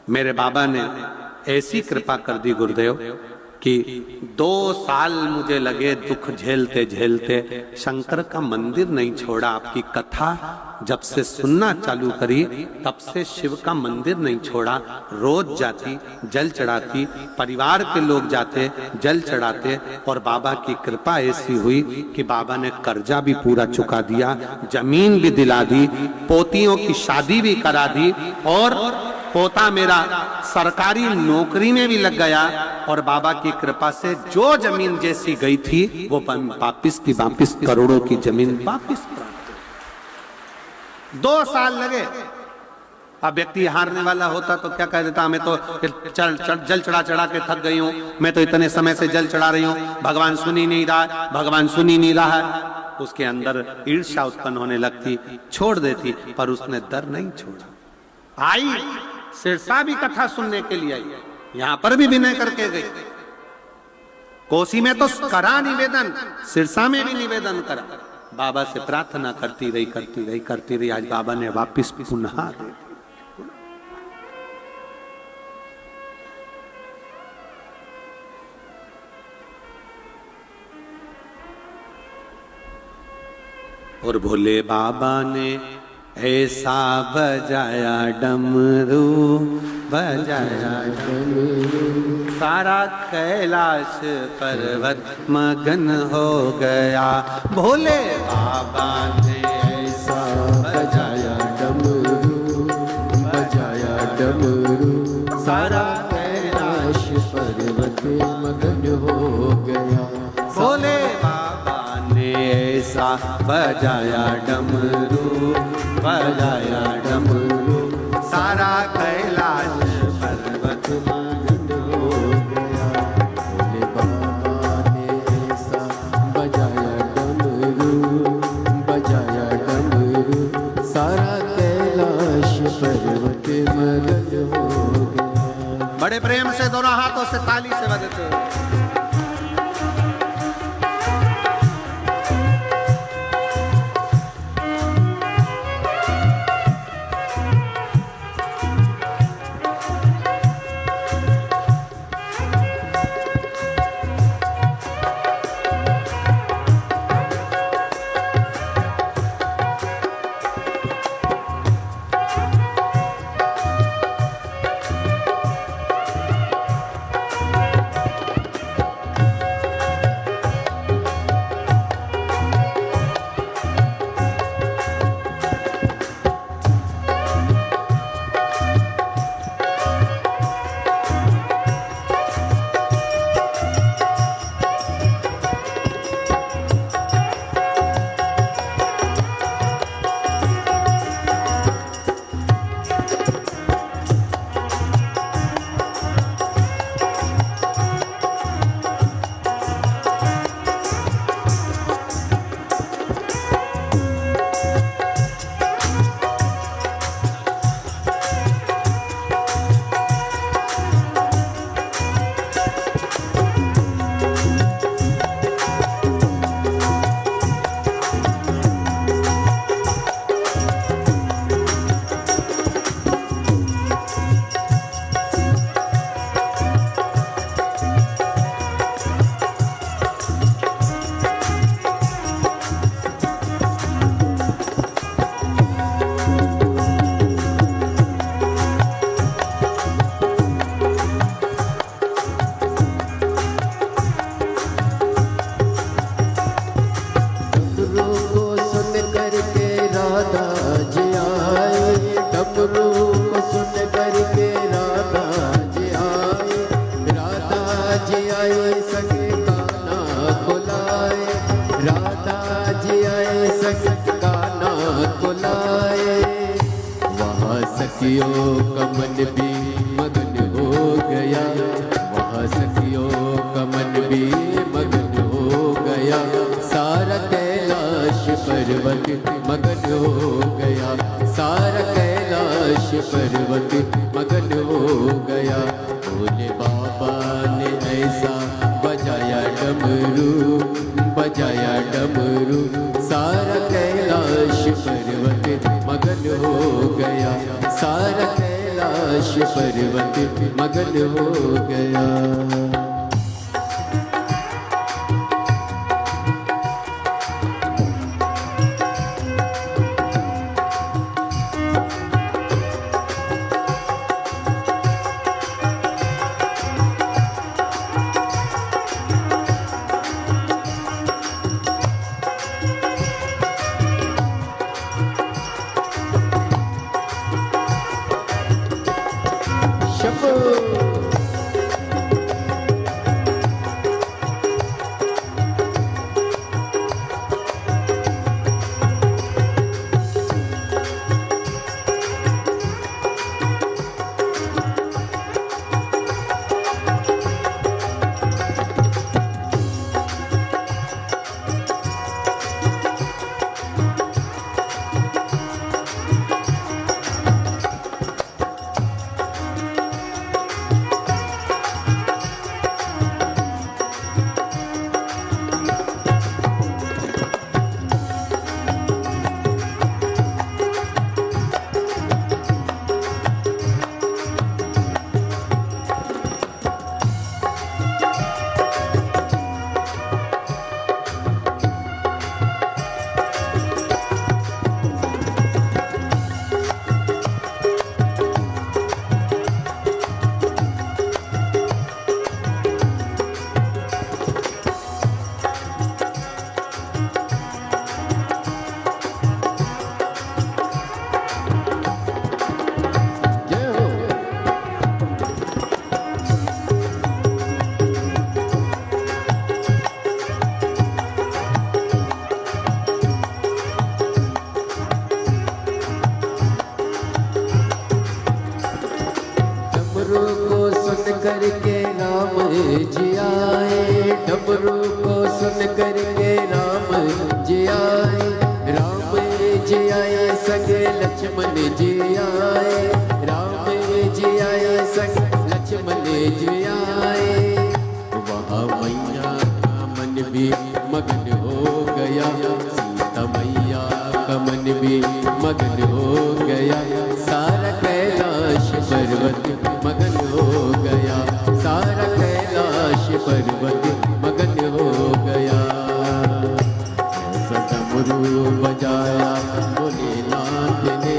मेरे बाबा ने ऐसी कृपा कर दी गुरुदेव कि 2 साल मुझे लगे दुख झेलते झेलते, शंकर का मंदिर नहीं छोड़ा। आपकी कथा जब से सुनना चालू करी तब से शिव का मंदिर नहीं छोड़ा। रोज जाती, जल चढ़ाती, परिवार के लोग जाते, जल चढ़ाते, और बाबा की कृपा ऐसी हुई कि बाबा ने कर्जा भी पूरा चुका दिया, जमीन भी दिला दी, पोतियों की शादी भी करा दी, और पोता मेरा सरकारी नौकरी में भी लग गया, और बाबा की कृपा से जो जमीन जैसी गई थी वो वापिस की वापिस करोड़ों की जमीन वापिस प्राप्त। 2 साल लगे। अब व्यक्ति हारने वाला होता तो क्या कह देता, मैं तो जल चढ़ा के थक गई हूं, मैं तो इतने समय से जल चढ़ा रही हूं, भगवान सुन ही नहीं रहा है, भगवान सुन ही नहीं रहा है। उसके अंदर ईर्ष्या उत्पन्न होने लगती, छोड़ देती, पर उसने डर नहीं छोड़ा। आई सिरसा भी कथा सुनने के लिए आई, यहां पर भी विनय करके गई। कोसी में तो करा निवेदन, सिरसा में भी निवेदन करा, बाबा से प्रार्थना करती रही। आज बाबा ने वापिस पुनः दे दी। और भोले बाबा ने ऐसा बजाया डमरू, बजाया डमरू, सारा कैलाश पर्वत मगन हो गया। भोले बाबा ने ऐसा बजाया डमरू, बजाया डमरू, सारा कैलाश पर्वत मगन हो गया। भोले बाबा ने ऐसा बजाया डमरू, बजाया डमरू, सारा कैलाश पर्वत मगन हो गया। भोले बाबा ने ऐसा बजाया डमरू, बजाया डमरू, सारा कैलाश पर्वत मगन हो गया। बड़े प्रेम से दोनों हाथों से ताली से बजते हो। सखियों का मन भी मगन हो गया, वहाँ सखियों का मन भी मगन हो गया। सारा कैलाश पर्वत मगन हो गया, सारा कैलाश पर्वत मगन हो गया। भोले बाबा ने ऐसा बजाया डमरू, बजाया डमरू, सारा कैलाश पर्वत मगन हो गया, सारा कैलाश पर्वत मगन हो गया। डमरू को सुन करके राम जी आए, राम जी आए सगे लक्ष्मण जी आए, राम जी आए सगे लक्ष्मण जी आए। वहाँ मैया का मन भी मगन हो गया, सीता मैया का मन भी मगन हो गया, सारा कैलाश पर्वत मगन हो गया, सारा कैलाश पर्वत मगन हो गया। ऐसा डमरू बजाया भोलेनाथ ने,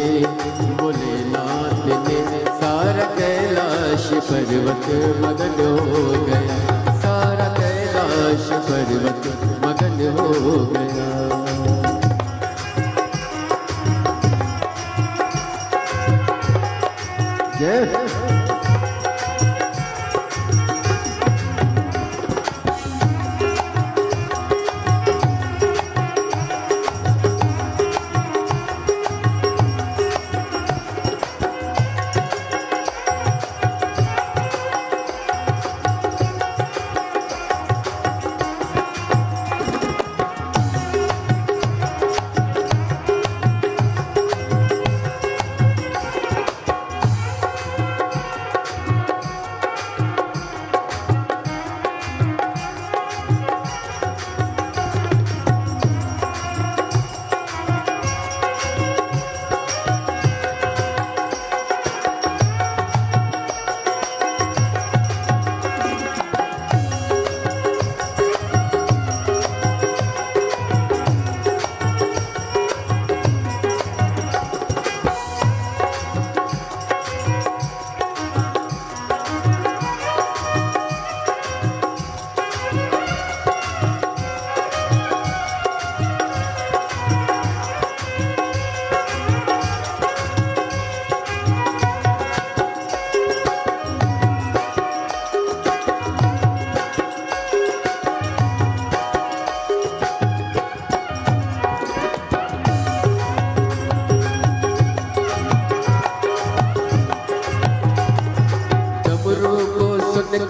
भोलेनाथ ने, सारा कैलाश पर्वत मगन हो गया, सारा कैलाश पर्वत मगन हो गया। जय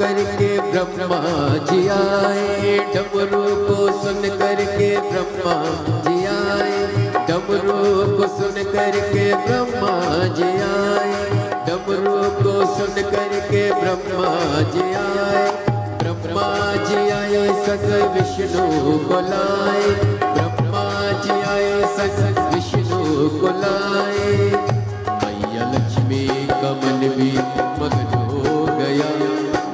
करके ब्रह्मा जी आए, डमरू को सुन करके ब्रह्मा जी आए, डमरू को सुन करके ब्रह्मा जी आए, डमरू को सुन करके ब्रह्मा जी आए, ब्रह्मा जी आए सग विष्णु को लाए, ब्रह्मा जी आए सग विष्णु को लाए। मैया लक्ष्मी का मन भी मगन हो गया,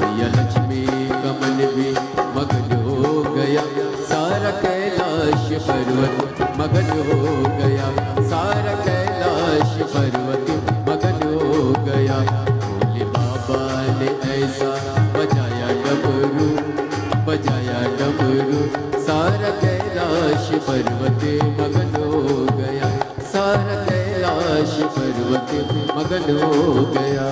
मैया लक्ष्मी का मन भी मगन हो गया, सारा कैलाश पर्वत मगन हो गया, सारा कैलाश पर्वत मगन हो गया। भोले बाबा ने ऐसा बजाया डमरू, बजाया डमरू, सारा कैलाश पर्वत मगन हो गया, सारा कैलाश पर्वत मगन हो गया।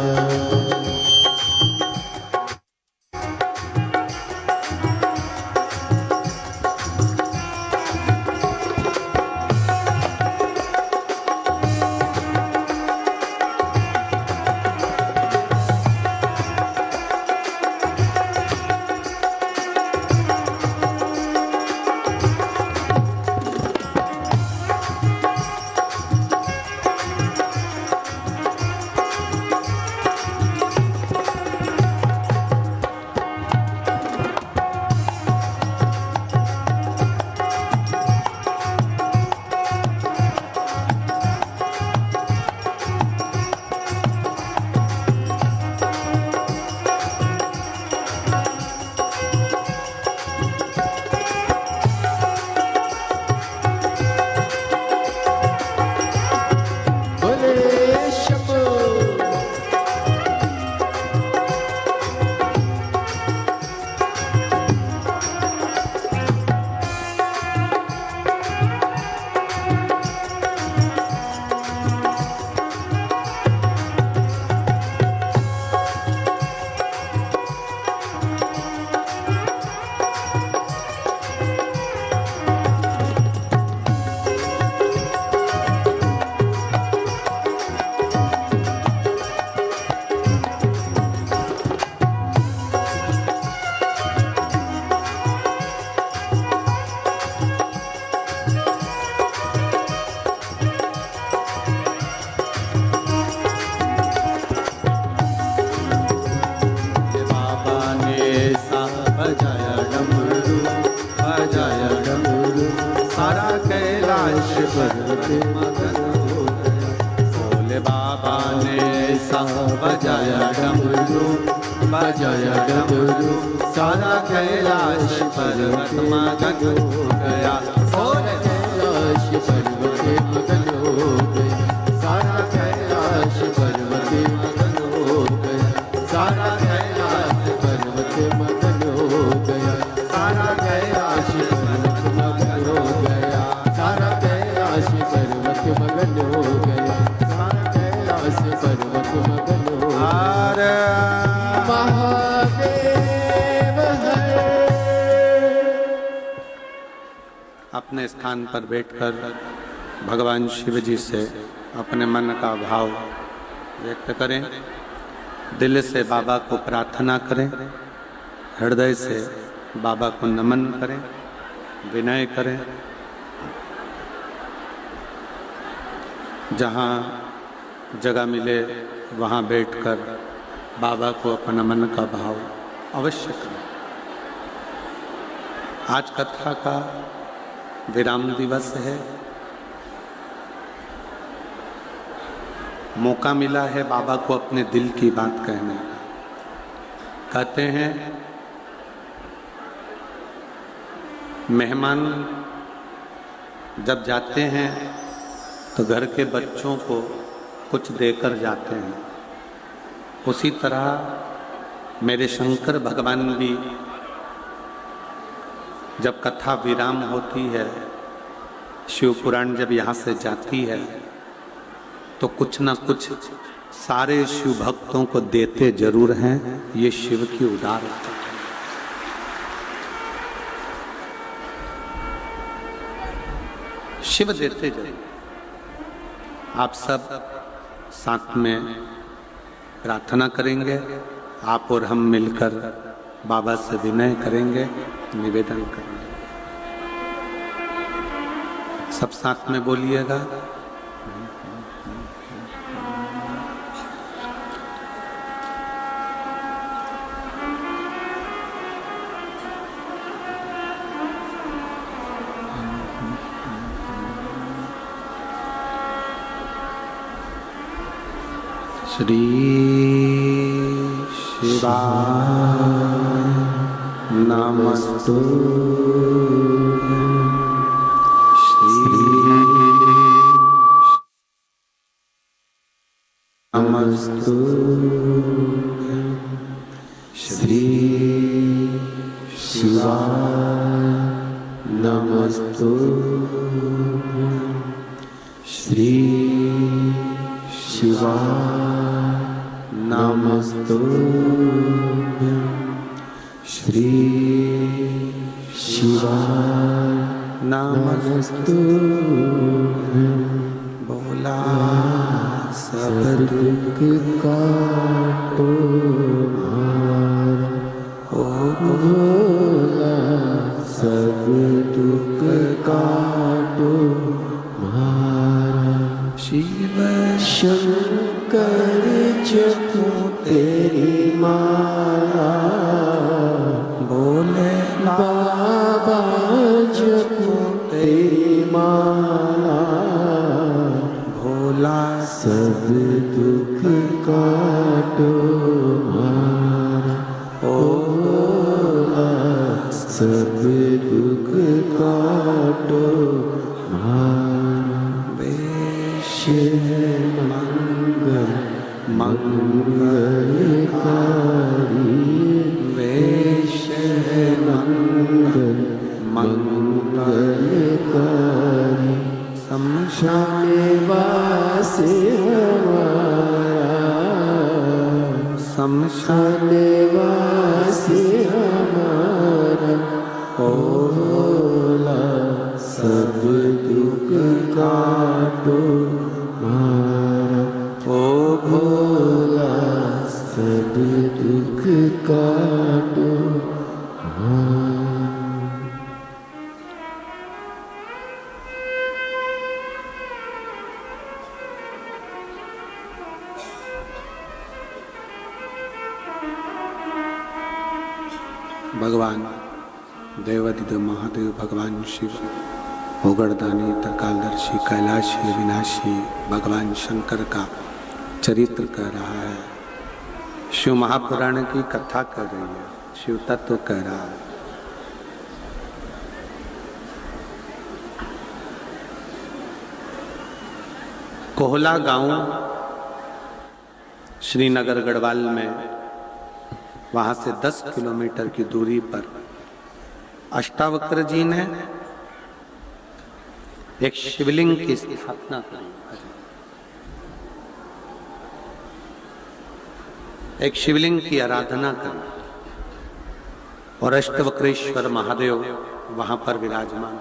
सारा कैलाश पर्वत मगन हो गया। भोले बाबा ने ऐसा बजाया डमरू, बजाया डमरू, सारा कैलाश पर्वत मगन हो गया। सारा कैलाश पर्वत मगन हो गया। सारा कैलाश पर्वत मगन हो गया। सारा कैलाश पर्वत मगन हो गया। सारा कैलाश पर्वत मगन हो गया। सारा कैलाश पर्वत मगन हो गया। सारा कैलाश पर्वत मगन हो गया। महादेव हर। अपने स्थान पर बैठकर भगवान शिव जी से अपने मन का भाव व्यक्त करें, दिल से बाबा को प्रार्थना करें, हृदय से बाबा को नमन करें, विनय करें। जहाँ जगह मिले वहाँ बैठकर बाबा को अपना मन का भाव अवश्य करें। आज कथा का विराम दिवस है। मौका मिला है बाबा को अपने दिल की बात कहने का। कहते हैं मेहमान जब जाते हैं तो घर के बच्चों को कुछ देकर जाते हैं। उसी तरह मेरे शंकर भगवान भी जब कथा विराम होती है, शिव पुराण जब यहाँ से जाती है, तो कुछ ना कुछ सारे शिव भक्तों को देते जरूर हैं। ये शिव की उदारता है। शिव देते जरूर। आप सब साथ में प्रार्थना करेंगे, आप और हम मिलकर बाबा से विनय करेंगे, निवेदन करेंगे। सब साथ में बोलिएगा। श्री शिवाय नमस्तु। श्री नमस्तु। श्री शिवाय नमस्तु। श्री शिवाय नमस्तु। श्री शिवाय नमस्तु। बोला सब दुख काटो मारा, ओ बोला सब दुख काटो मारा। शिव शंकर जपो तेरी माला, बोले बाबा जपो तेरी माला। भोला सब दुख काटो मारा, ओ भोला सब दुख काटो मारा। मंगल मंगलकारी, वेश मंगल मंगलकारी। शमशान वास हमारा, शमशान वास हमारा। ओ भोला सब दुख काटो मारा, ओ भोला सब दुख काटो मारा। भगवान देवाधिदेव महादेव भगवान शिव ओगड़दानी त्रिकालदर्शी कैलाशी विनाशी भगवान शंकर का चरित्र कह रहा है, शिव महापुराण की कथा कर रही है, शिव तत्व कह रहा है। कोहला गांव श्रीनगर गढ़वाल में, वहां से 10 किलोमीटर की दूरी पर अष्टावक्र जी ने एक शिवलिंग की स्थापना करी। एक शिवलिंग की आराधना करी और अष्टवक्रेश्वर महादेव वहां पर विराजमान।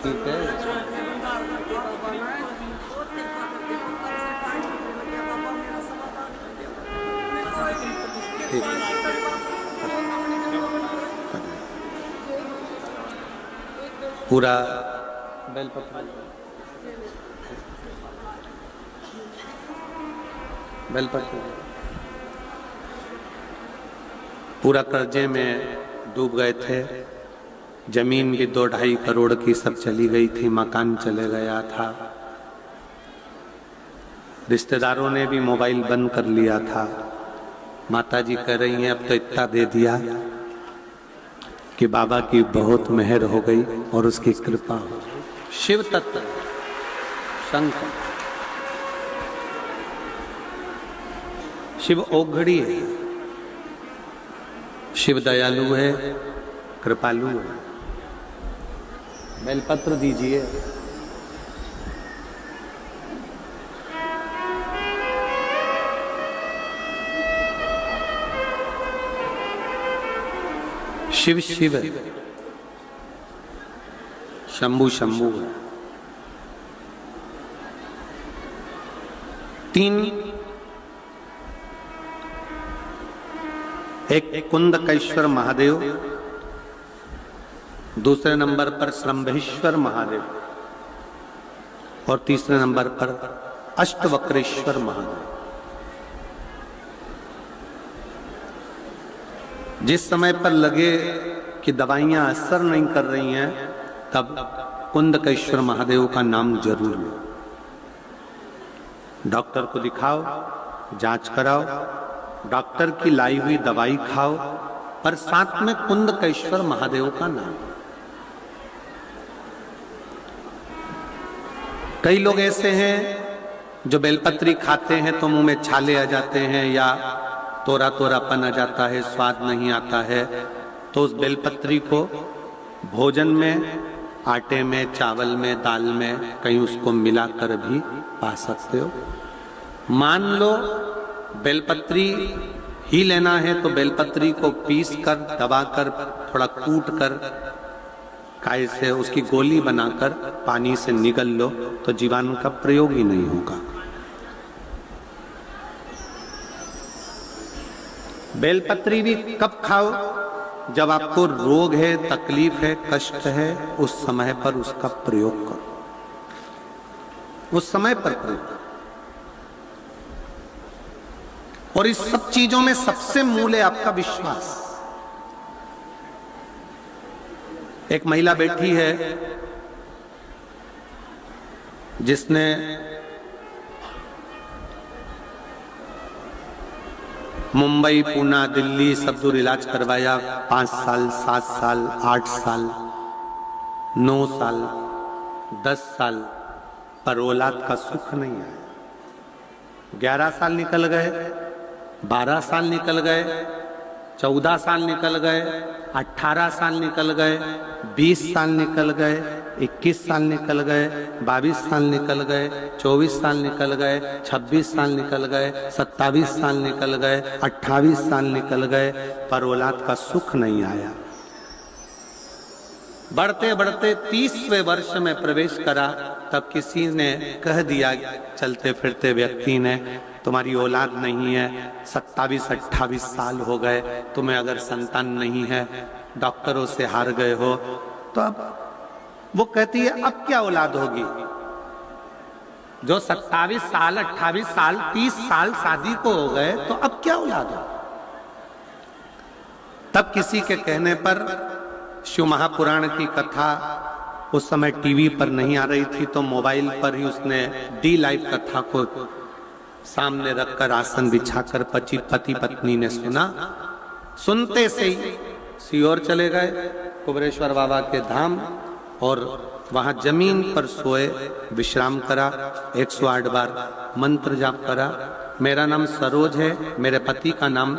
ठीक है, पूरा बेलपत्र पूरा कर्जे में डूब गए थे। जमीन भी 2-2.5 करोड़ की सब चली गई थी, मकान चले गया था, रिश्तेदारों ने भी मोबाइल बंद कर लिया था। माताजी कह रही हैं अब तो इतना दे दिया कि बाबा की बहुत मेहर हो गई और उसकी कृपा हो। शिव तत्व शंकर, शिव औघड़ी है, शिव दयालु है, कृपालु है। बेलपत्र दीजिए। शिव शिव है, शंभु शंभु है। 3 एक कुंदकेश्वर महादेव, दूसरे नंबर पर श्रंभेश्वर महादेव और तीसरे नंबर पर अष्टवक्रेश्वर महादेव। जिस समय पर लगे कि दवाइयां असर नहीं कर रही हैं, तब कुंदकेश्वर महादेव का नाम जरूर लो। डॉक्टर को दिखाओ, जांच कराओ, डॉक्टर की लाई हुई दवाई खाओ, पर साथ में कुंदकेश्वर महादेव का नाम। कई लोग ऐसे हैं जो बेलपत्री खाते हैं तो मुंह में छाले आ जाते हैं या तोरा तोरापन आ जाता है, स्वाद नहीं आता है, तो उस बेलपत्री को भोजन में, आटे में, चावल में, दाल में कहीं उसको मिलाकर भी पा सकते हो। मान लो बेलपत्री ही लेना है तो बेलपत्री को पीस कर, दबाकर, थोड़ा कूट कर, काय से उसकी गोली बनाकर पानी से निगल लो तो जीवाणु का प्रयोग ही नहीं होगा। बेलपत्री भी कब खाओ? जब आपको रोग है, तकलीफ है, कष्ट है, उस समय पर उसका प्रयोग करो, उस समय पर प्रयोग। और इस सब चीजों में सबसे मूल है आपका विश्वास। एक महिला बैठी है जिसने मुंबई, पूना, दिल्ली सब दूर इलाज करवाया। 5 साल, 7 साल, 8 साल, 9 साल, 10 साल, पर औलाद का सुख नहीं आया। 11 साल निकल गए, 12 साल निकल गए, 14 साल निकल गए, 18 साल निकल गए, 20 साल निकल गए, 21 साल निकल गए, 22 साल निकल गए, 24 साल निकल गए, 26 साल निकल गए, 27 साल निकल गए, 28 साल निकल गए, पर औलाद का सुख नहीं आया। बढ़ते बढ़ते 30वें वर्ष में प्रवेश करा, तब किसी ने कह दिया, चलते फिरते व्यक्ति ने, तुम्हारी औलाद नहीं है, 27-28 साल हो गए, तुम्हें अगर संतान नहीं है, डॉक्टरों से हार गए हो, तो अब वो कहती है अब क्या औलाद होगी? जो 27 साल 28 साल 30 साल शादी को हो गए तो अब क्या औलाद हो। तब किसी के कहने पर शिव महापुराण की कथा उस समय टीवी पर नहीं आ रही थी, तो मोबाइल पर ही उसने डी लाइव कथा को सामने रखकर आसन बिछाकर पति पत्नी ने सुना। सुनते से ही सीहोर चले गए कुबरेश्वर बाबा के धाम और वहां जमीन पर सोए, विश्राम करा, 108 बार मंत्र जाप करा। मेरा नाम सरोज है, मेरे पति का नाम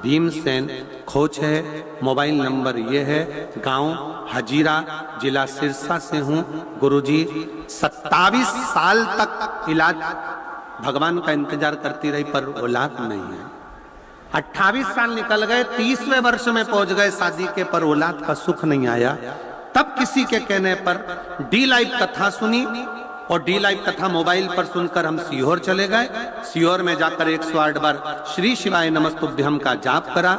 भीमसेन खोच है, मोबाइल नंबर ये है, गांव हजीरा, जिला सिरसा से हूँ। गुरुजी 27 साल तक इलाज भगवान का इंतजार करती रही पर औलाद नहीं है। 28 साल निकल गए, 30वें वर्ष में पहुंच गए शादी के, पर औलाद का सुख नहीं आया। तब किसी के कहने पर डी लाइव कथा सुनी और डी लाइव कथा मोबाइल पर सुनकर हम सीहोर चले गए। सीहोर में जाकर 108 बार श्री शिवाय नमस्तुभ्यम का जाप करा।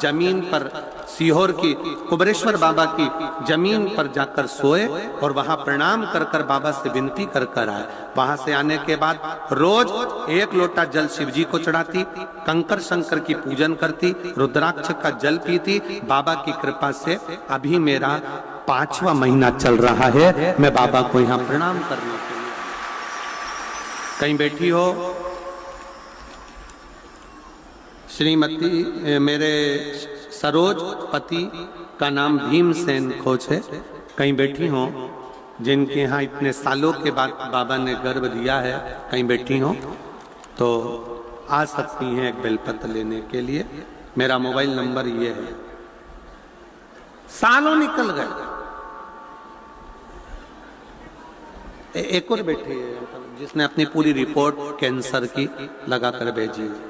जमीन पर सीहोर की कुबरेश्वर बाबा की जमीन पर जाकर सोए और वहां प्रणाम कर कर बाबा से विनती कर कर आए। वहां से आने के बाद रोज 1 लोटा जल शिव जी को चढ़ाती, कंकर शंकर की पूजन करती, रुद्राक्ष का जल पीती। बाबा की कृपा से अभी मेरा 5वां महीना चल रहा है। मैं बाबा को यहाँ प्रणाम करने के लिए कहीं बैठी हो, श्रीमती मेरे सरोज पति का नाम भीमसेन खोच है, कहीं बैठी हो, जिनके यहाँ इतने सालों के बाद बाबा ने गर्भ दिया है, कहीं बैठी हो तो आ सकती हैं एक बेलपत्र लेने के लिए। मेरा मोबाइल नंबर ये है। सालों निकल गए। एक और बैठी है जिसने अपनी पूरी रिपोर्ट कैंसर की लगाकर भेजी है।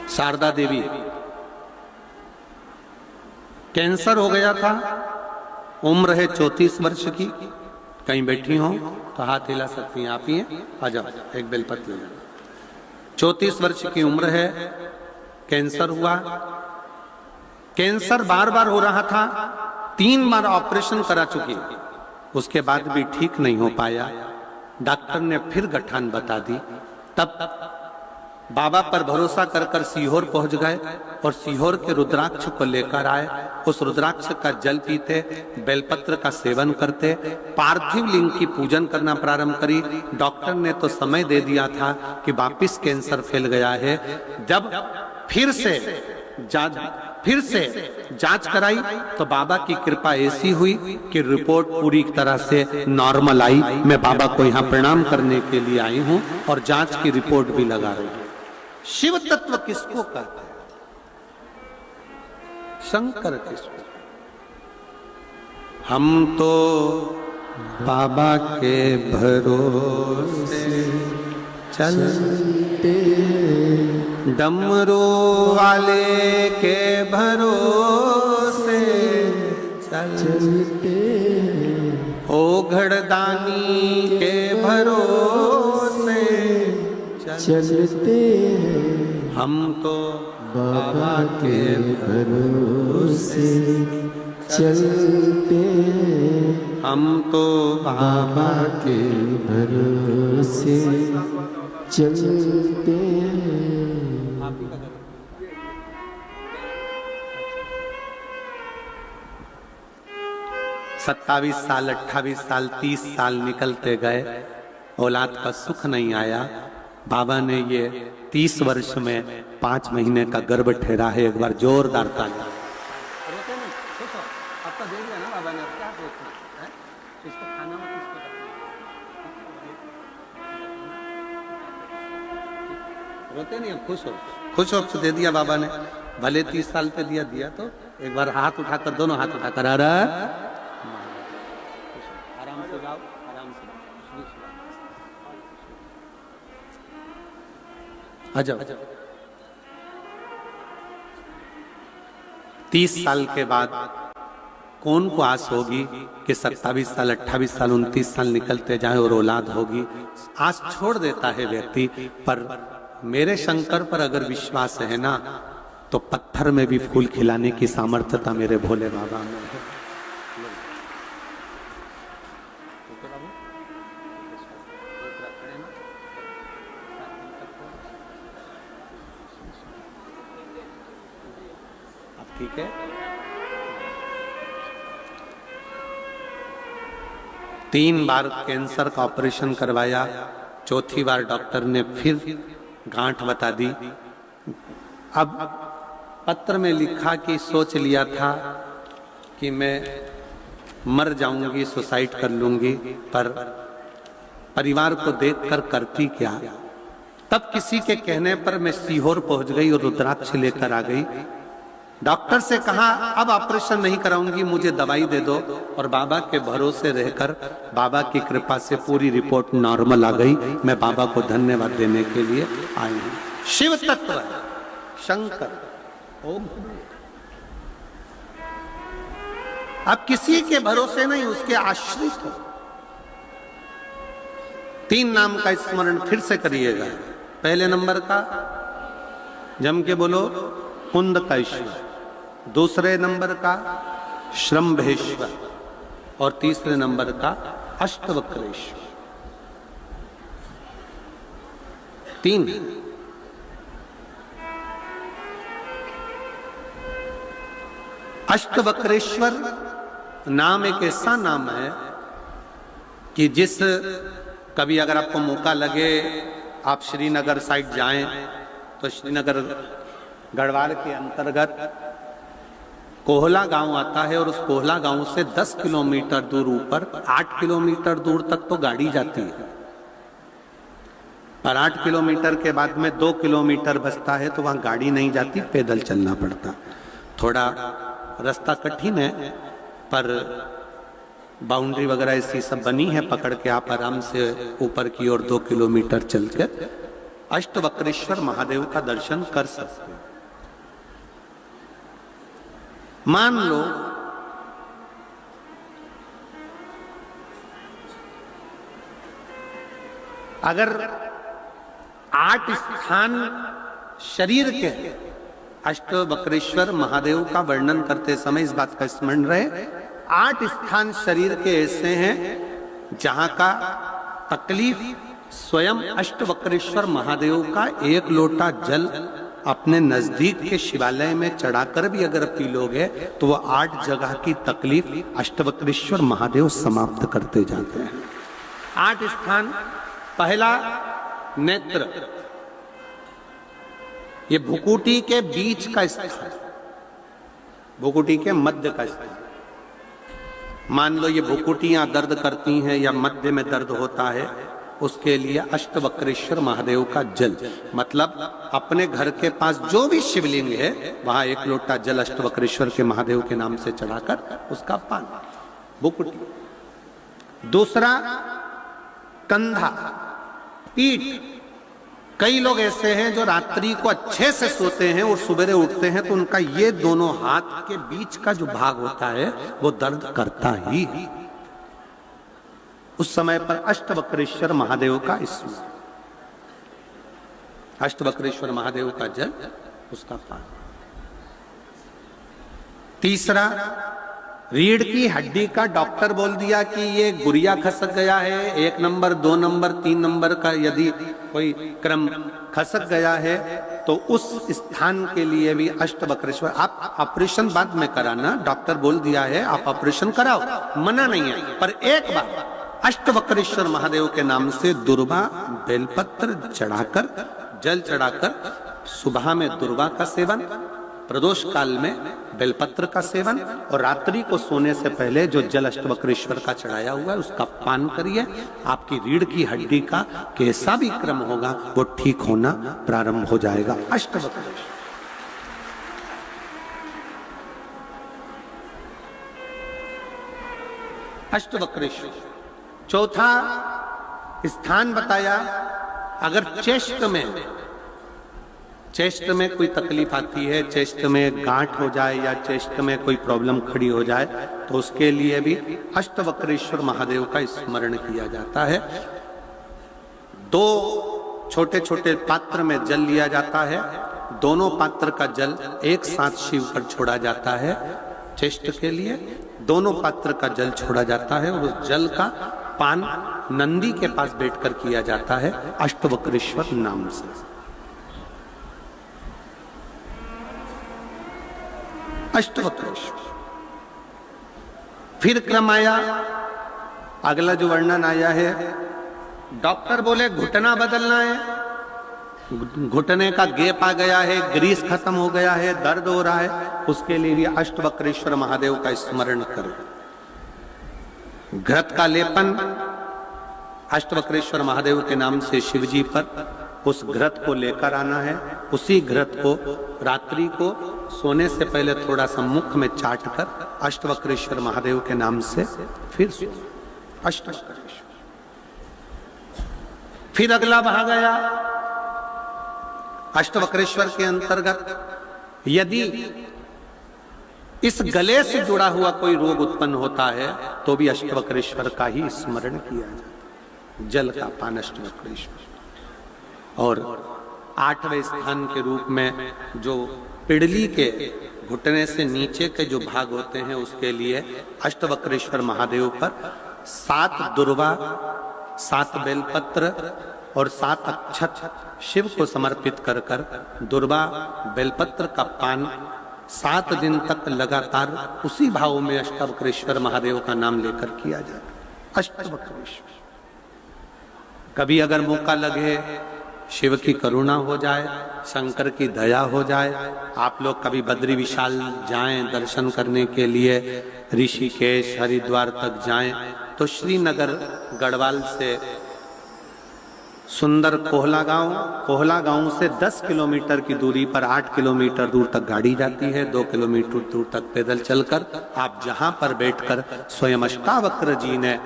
शारदा देवी, कैंसर हो गया था, उम्र है 34 वर्ष की, कहीं बैठी हो तो हाथ हिला सकती हैं। आप ही हैं, आ जाओ एक बेलपत्र ले जाओ। 34 वर्ष की उम्र है, कैंसर हुआ। कैंसर बार बार हो रहा था, 3 बार ऑपरेशन करा चुकी, उसके बाद भी ठीक नहीं हो पाया। डॉक्टर ने फिर गठान बता दी। तब बाबा पर भरोसा कर कर सीहोर पहुंच गए और सीहोर के रुद्राक्ष को लेकर आए। उस रुद्राक्ष का जल पीते, बेलपत्र का सेवन करते, पार्थिव लिंग की पूजन करना प्रारंभ करी। डॉक्टर ने तो समय दे दिया था कि वापिस कैंसर फैल गया है। जब फिर से जांच कराई तो बाबा की कृपा ऐसी हुई कि रिपोर्ट पूरी तरह से नॉर्मल आई। मैं बाबा को यहाँ प्रणाम करने के लिए आई हूँ और जांच की रिपोर्ट भी लगा रही हूँ। शिव तत्व किसको कहते हैं? शंकर किसको? हम तो बाबा के भरोसे चलते, डमरू वाले के भरोसे चलते, ओ घड़दानी के भरोसे चलते, हम तो बाबा के भरोसे चलते, हम तो बाबा के भरोसे चलते। 27 साल 28 साल 30 साल निकलते गए, औलाद का सुख नहीं आया। बाबा ने ये 30 वर्ष में 5 महीने का गर्भ ठहरा है। एक बार जोरदार ताली। रोते नहीं, खुश हो, खुश हो तो दे दिया बाबा ने। भले 30 साल पे दिया तो एक बार हाथ उठाकर, दोनों हाथ उठाकर, आ रहा आराम से जाओ, आराम से आ जाओ। 30 साल के बाद कौन को आस होगी कि 27 साल 28 साल 29 साल निकलते जाए और औलाद होगी। आस छोड़ देता है व्यक्ति, पर मेरे शंकर पर अगर विश्वास है ना, तो पत्थर में भी फूल खिलाने की सामर्थ्यता मेरे भोले बाबा में है। अब ठीक है। 3 बार कैंसर का ऑपरेशन करवाया, चौथी बार डॉक्टर ने फिर गांठ बता दी। अब पत्र में लिखा कि सोच लिया था कि मैं मर जाऊंगी, सुसाइड कर लूंगी, पर परिवार को देखकर करती क्या। तब किसी के कहने पर मैं सीहोर पहुंच गई और रुद्राक्ष लेकर आ गई। डॉक्टर से कहा अब ऑपरेशन नहीं कराऊंगी, मुझे दवाई दे दो। और बाबा के भरोसे रहकर बाबा की कृपा से पूरी रिपोर्ट नॉर्मल आ गई। मैं बाबा को धन्यवाद देने के लिए आई हूं। शिव तत्व है, शंकर ओम। अब किसी के भरोसे नहीं, उसके आश्रित हो। 3 नाम का स्मरण फिर से करिएगा। पहले नंबर का जम के बोलो कुंदकेश्वर, दूसरे नंबर का श्रम्भेश्वर और तीसरे नंबर का अष्टवक्रेश्वर। 3 अष्टवक्रेश्वर नाम एक ऐसा नाम है कि जिस कभी अगर आपको मौका लगे आप श्रीनगर साइड जाएं तो श्रीनगर गढ़वाल के अंतर्गत कोहला गांव आता है और उस कोहला गांव से 10 किलोमीटर दूर ऊपर 8 किलोमीटर दूर तक तो गाड़ी जाती है, पर 8 किलोमीटर के बाद में 2 किलोमीटर बचता है तो वहां गाड़ी नहीं जाती, पैदल चलना पड़ता। थोड़ा रास्ता कठिन है, पर बाउंड्री वगैरह ऐसी सब बनी है, पकड़ के आप आराम से ऊपर की ओर 2 किलोमीटर चलकर अष्टवक्रेश्वर महादेव का दर्शन कर सकते हैं। मान लो अगर 8 स्थान शरीर के अष्टवक्रेश्वर महादेव का वर्णन करते समय इस बात का स्मरण रहे, 8 स्थान शरीर के ऐसे हैं जहां का तकलीफ स्वयं अष्टवक्रेश्वर महादेव का 1 लोटा जल अपने नजदीक के शिवालय में चढ़ाकर भी अगर पी लोगे तो वह 8 जगह की तकलीफ अष्टवक्रेश्वर महादेव समाप्त करते जाते हैं। 8 स्थान। पहला नेत्र, ये भुकुटी के बीच का स्थान, भुकुटी के मध्य का स्थान। मान लो ये भुकुटियां दर्द करती हैं या मध्य में दर्द होता है, उसके लिए अष्टवक्रेश्वर महादेव का जल, मतलब अपने घर के पास जो भी शिवलिंग है वहां 1 लोटा जल अष्टवक्रेश्वर के महादेव के नाम से चढ़ाकर उसका पान, भुकुटी। दूसरा कंधा, पीठ। कई लोग ऐसे हैं जो रात्रि को अच्छे से सोते हैं और सुबह उठते हैं तो उनका ये दोनों हाथ के बीच का जो भाग होता है वो दर्द करता ही। उस समय पर अष्टवक्रेश्वर महादेव का स्मरण, अष्टवक्रेश्वर महादेव का जल, उसका पान। तीसरा, रीढ़ की हड्डी का डॉक्टर बोल दिया कि ये गुरिया खसक गया है, 1 नंबर 2 नंबर 3 नंबर का यदि कोई क्रम खसक गया है तो उस स्थान के लिए भी अष्टवक्रेश्वर। आप ऑपरेशन बाद में कराना, डॉक्टर बोल दिया है आप ऑपरेशन कराओ, मना नहीं है, पर एक बार अष्टवक्रेश्वर महादेव के नाम से दुर्वा बेलपत्र चढ़ाकर, जल चढ़ाकर, सुबह में दुर्वा का सेवन, प्रदोष काल में बेलपत्र का सेवन और रात्रि को सोने से पहले जो जल अष्टवक्रेश्वर का चढ़ाया हुआ है उसका पान करिए। आपकी रीढ़ की हड्डी का कैसा भी क्रम होगा वो ठीक होना प्रारंभ हो जाएगा। अष्टवक्रेश्वर। अष्टवक्रेश्वर। चौथा स्थान बताया, अगर चेस्ट में कोई तकलीफ आती है, चेस्ट में गांठ हो जाए या चेस्ट में कोई प्रॉब्लम खड़ी हो जाए तो उसके लिए भी अष्टवक्रेश्वर महादेव का स्मरण किया जाता है। 2 छोटे छोटे पात्र में जल लिया जाता है, दोनों पात्र का जल एक साथ शिव पर छोड़ा जाता है चेष्ट के लिए। दोनों पात्र का जल छोड़ा जाता है और उस जल का पान नंदी के पास बैठकर किया जाता है अष्टवक्रेश्वर नाम से। अष्टवक्रेश्वर। फिर क्रम आया, अगला जो वर्णन आया है, डॉक्टर बोले घुटना बदलना है, घुटने का गैप आ गया है, ग्रीस खत्म हो गया है, दर्द हो रहा है, उसके लिए भी अष्टवक्रेश्वर महादेव का स्मरण करें। घृत का लेपन अष्टवक्रेश्वर महादेव के नाम से शिवजी पर उस घृत को लेकर आना है। उसी घृत को रात्रि को सोने से पहले थोड़ा सा मुख में चाट कर अष्टवक्रेश्वर महादेव के नाम से फिर अष्टवक्रेश्वर। फिर अगला भाग आया अष्टवक्रेश्वर के अंतर्गत यदि इस गले से जुड़ा हुआ कोई रोग उत्पन्न होता है तो भी अष्टवक्रेश्वर का ही स्मरण किया जाता, जल का पान अष्टवक्रेश्वर। और 8वें स्थान के रूप में जो पिड़ली के घुटने से नीचे के जो भाग होते हैं उसके लिए अष्टवक्रेश्वर महादेव पर 7 दुर्वा, 7 बेलपत्र और 7 अक्षत शिव को समर्पित कर कर दुर्वा बेलपत्र का पान 7 दिन तक लगातार उसी भाव में अष्टवक्रेश्वर महादेव का नाम लेकर किया जाता। अष्टवक्रेश्वर। कभी अगर मौका लगे, शिव की करुणा हो जाए, शंकर की दया हो जाए, आप लोग कभी बद्री विशाल जाएं दर्शन करने के लिए, ऋषिकेश हरिद्वार तक जाएं, तो श्रीनगर गढ़वाल से सुंदर कोहला गांव से 10 किलोमीटर की दूरी पर 8 किलोमीटर दूर तक गाड़ी जाती है, 2 किलोमीटर दूर तक पैदल चलकर आप जहां पर बैठकर स्वयं अष्टावक्र जी ने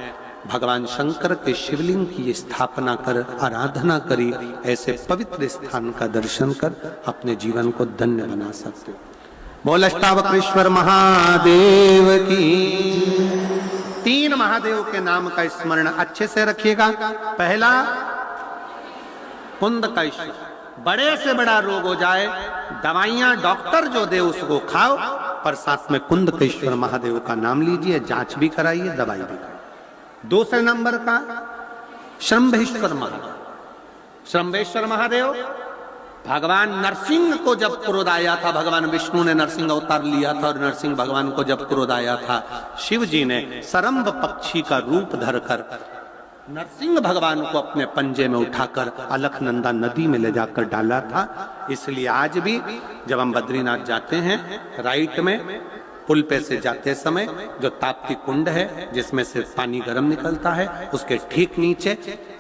भगवान शंकर के शिवलिंग की स्थापना कर आराधना करी, ऐसे पवित्र स्थान का दर्शन कर अपने जीवन को धन्य बना सकते हो। बोल अष्टावक्रेश्वर महादेव की। 3 महादेव के नाम का स्मरण अच्छे से रखिएगा। पहला कुंद का ईश्वर, बड़े से बड़ा रोग हो जाए, दवाइयां डॉक्टर जो दे उसको खाओ, पर साथ में कुंद केश्वर महादेव का नाम लीजिए, जांच भी कराइए, दवाई भी कराइए। दूसरे नंबर का शंभेश्वर महादेव। शंभेश्वर महादेव भगवान नरसिंह को जब क्रोध आया था, भगवान विष्णु ने नरसिंह अवतार लिया था और नरसिंह भगवान को जब क्रोध आया था, शिव जी ने सरम्ब पक्षी का रूप धरकर नरसिंह भगवान को अपने पंजे में उठाकर अलकनंदा नदी में ले जाकर डाला था। इसलिए आज भी जब हम बद्रीनाथ जाते हैं, राइट में पुल पे से जाते समय जो ताप्ती कुंड है जिसमें से पानी गर्म निकलता है, उसके ठीक नीचे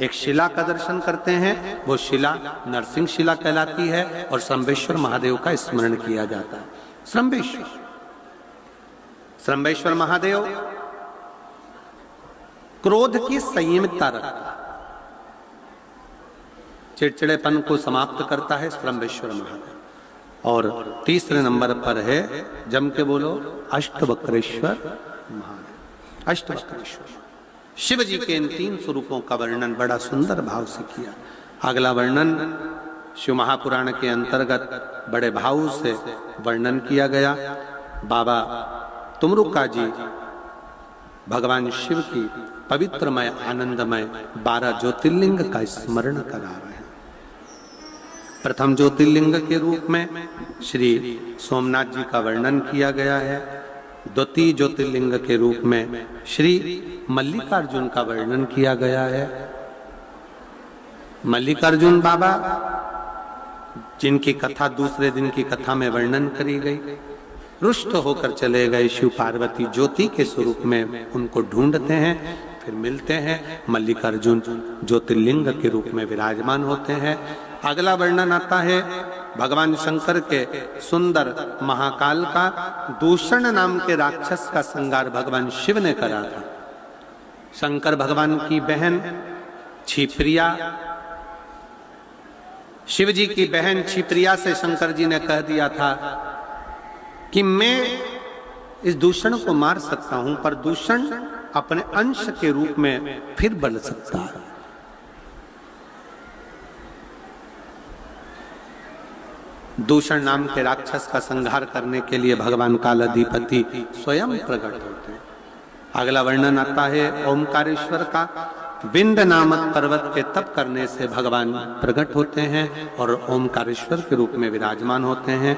एक शिला का दर्शन करते हैं। वो शिला नरसिंह शिला कहलाती है और शंभेश्वर महादेव का स्मरण किया जाता है। शंभेश्वर महादेव क्रोध की संयमितता रखता, चिड़चिड़ेपन को समाप्त करता है शंभेश्वर महादेव। और तीसरे नंबर पर है, जम के बोलो, अष्टवक्रेश्वर महादेव। अष्टवक्रेश्वर शिव जी के इन 3 स्वरूपों का वर्णन बड़ा सुंदर भाव से किया। अगला वर्णन शिव महापुराण के अंतर्गत बड़े भाव से वर्णन किया गया। बाबा तुमरुका जी भगवान शिव की पवित्रमय आनंदमय 12 ज्योतिर्लिंग का स्मरण करा रहे हैं। प्रथम ज्योतिर्लिंग के रूप में श्री सोमनाथ जी का वर्णन किया गया है। द्वितीय ज्योतिर्लिंग के रूप में श्री मल्लिकार्जुन का वर्णन किया गया है। मल्लिकार्जुन बाबा जिनकी कथा दूसरे दिन की कथा में वर्णन करी गई, रुष्ट होकर चले गए शिव पार्वती ज्योति के स्वरूप में उनको ढूंढते हैं, फिर मिलते हैं, मल्लिकार्जुन ज्योतिर्लिंग के रूप में विराजमान होते हैं। अगला वर्णन आता है भगवान शंकर के सुंदर महाकाल का। दूषण नाम के राक्षस का संहार भगवान शिव ने करा था। शंकर भगवान की बहन क्षिप्रिया, शिव जी की बहन क्षिप्रिया से शंकर जी ने कह दिया था कि मैं इस दूषण को मार सकता हूं, पर दूषण अपने अंश के रूप में फिर बढ़ सकता है। दूषण नाम के राक्षस का संहार करने के लिए भगवान कालाधिपति स्वयं प्रकट होते हैं। अगला वर्णन आता है ओमकारेश्वर का। विंध्य नामक पर्वत के तप करने से भगवान प्रकट होते हैं और ओमकारेश्वर के रूप में विराजमान होते हैं।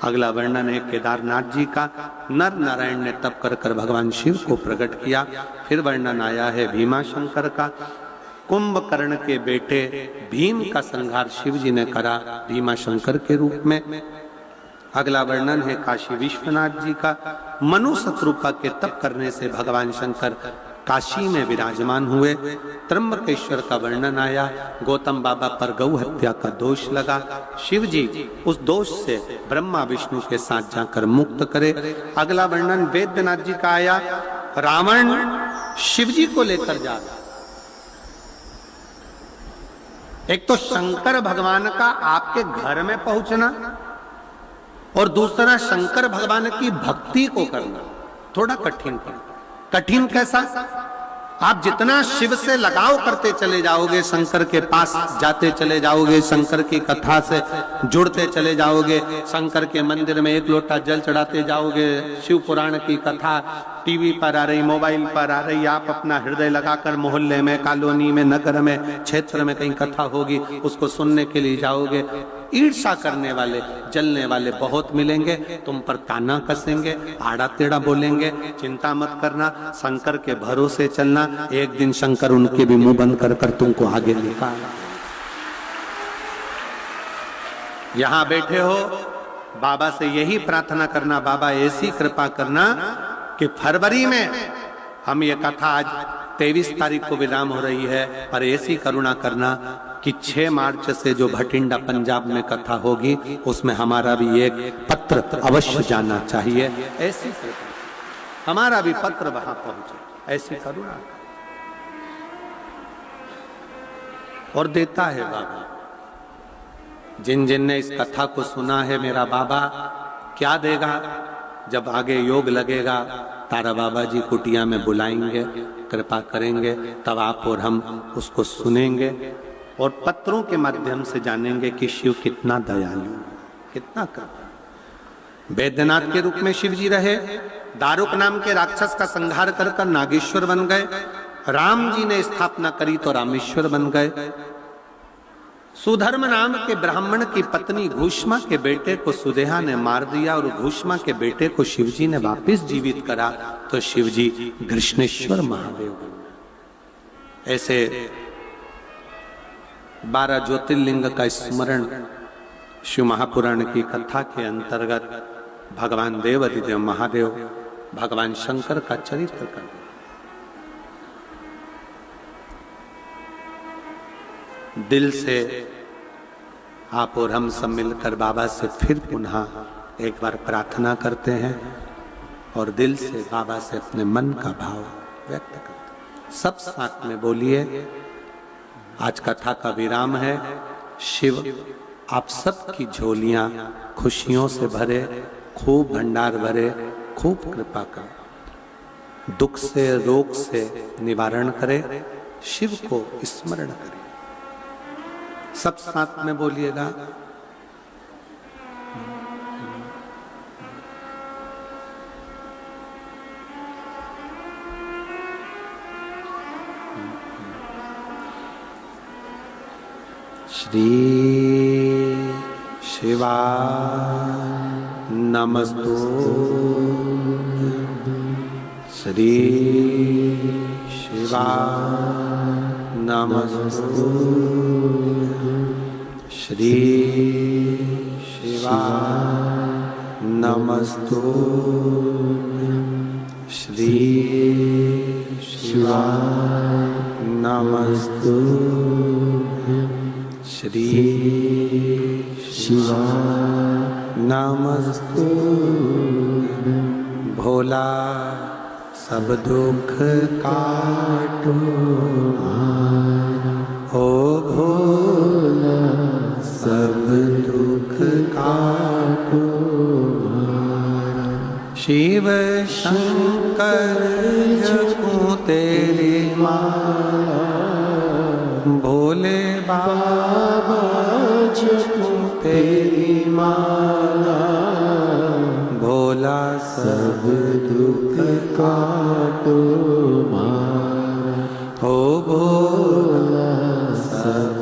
अगला वर्णन है केदारनाथ जी का। नर नारायण ने तप कर कर भगवान शिव को प्रकट किया। फिर वर्णन आया है भीमाशंकर का। कुंभकर्ण के बेटे भीम का संहार शिव जी ने करा भीमाशंकर के रूप में। अगला वर्णन है काशी विश्वनाथ जी का। मनु शत्रुपा के तप करने से भगवान शंकर काशी में विराजमान हुए। त्र्यंबकेश्वर का वर्णन आया। गौतम बाबा पर गौ हत्या का दोष लगा, शिव जी उस दोष से ब्रह्मा विष्णु के साथ जाकर मुक्त करे। अगला वर्णन वैद्यनाथ जी का आया। रावण शिव जी को लेकर जा रहा। एक तो शंकर भगवान का आपके घर में पहुंचना और दूसरा शंकर भगवान की भक्ति को करना थोड़ा कठिन पड़ा। कठिन कैसा? आप जितना शिव से लगाव करते चले जाओगे, शंकर के पास जाते चले जाओगे, शंकर की कथा से जुड़ते चले जाओगे, शंकर के मंदिर में एक लोटा जल चढ़ाते जाओगे, शिव पुराण की कथा टीवी पर आ रही, मोबाइल पर आ रही, आप अपना हृदय लगाकर मोहल्ले में, कॉलोनी में, नगर में, क्षेत्र में कहीं कथा होगी उसको सुनने के लिए जाओगे। ईर्ष्या करने वाले, जलने वाले बहुत मिलेंगे, तुम पर ताना कसेंगे, आड़ा टेढ़ा बोलेंगे। चिंता मत करना, शंकर के भरोसे चलना। एक दिन शंकर उनके भी मुंह बंद कर कर तुमको आगे निकाल। यहां बैठे हो, बाबा से यही प्रार्थना करना, बाबा ऐसी कृपा करना कि फरवरी में हम ये कथा आज 23 तारीख को विराम हो रही है, पर ऐसी करुणा करना कि 6 मार्च से जो भटिंडा पंजाब में कथा होगी उसमें हमारा भी एक पत्र अवश्य जाना चाहिए। ऐसी हमारा भी पत्र वहां पहुंचे, ऐसी करुणा। और देता है बाबा। जिन जिन ने इस कथा को सुना है, मेरा बाबा क्या देगा? जब आगे योग लगेगा तारा बाबा जी कुटिया में बुलाएंगे, कृपा करेंगे, तब आप और हम उसको सुनेंगे और पत्रों के माध्यम से जानेंगे कि शिव कितना दयालु, कितना कृपा। वैद्यनाथ के रूप में शिव जी रहे, दारुक नाम के राक्षस का संहार कर कर नागेश्वर बन गए, राम जी ने स्थापना करी तो रामेश्वर बन गए। सुधर्म नाम के ब्राह्मण की पत्नी घूष्मा के बेटे को सुदेहा ने मार दिया और घूष्मा के बेटे को शिवजी ने वापस जीवित करा तो शिवजी कृष्णेश्वर महादेव बन गए। ऐसे 12 ज्योतिर्लिंग का स्मरण शिव महापुराण की कथा के अंतर्गत भगवान देवाधिदेव महादेव, भगवान शंकर का चरित्र कर। दिल से आप और हम सब मिलकर बाबा से फिर पुनः एक बार प्रार्थना करते हैं और दिल से बाबा से अपने मन का भाव व्यक्त करते हैं। सब साथ में बोलिए। आज कथा का विराम है। शिव आप सबकी झोलियां खुशियों से भरे, खूब भंडार भरे, खूब कृपा कर, दुख से रोग से निवारण करे, शिव को स्मरण करे। सब साथ में बोलिएगा। श्री शिवा नमस्तु, श्री शिवा नमस्तु, श्री शिवा नमस्तु, श्री शिवा नमस्तु, श्री शिवा नमस्तु। भोला सब दुख काटो, ओ भोला सब दुख काटो। शिव शंकर जपो तेरी माला, भोले बाबा जपो तेरी माला भोला सब दुख काटो मारा हो भोला सब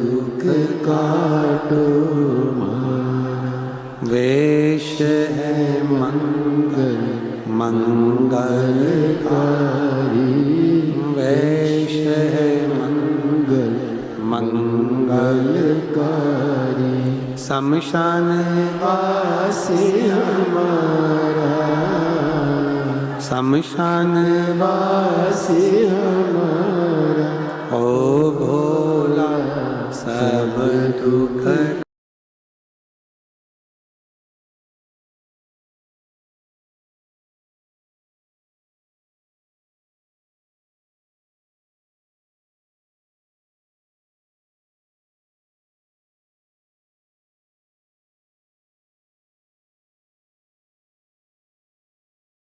दुख काटो मारा वेश है मंगल मंगलकारी वेश है मंगल मंगलकारी शमशान वासी हमारा शमशान वासी हमारा ओ भोला सब दुख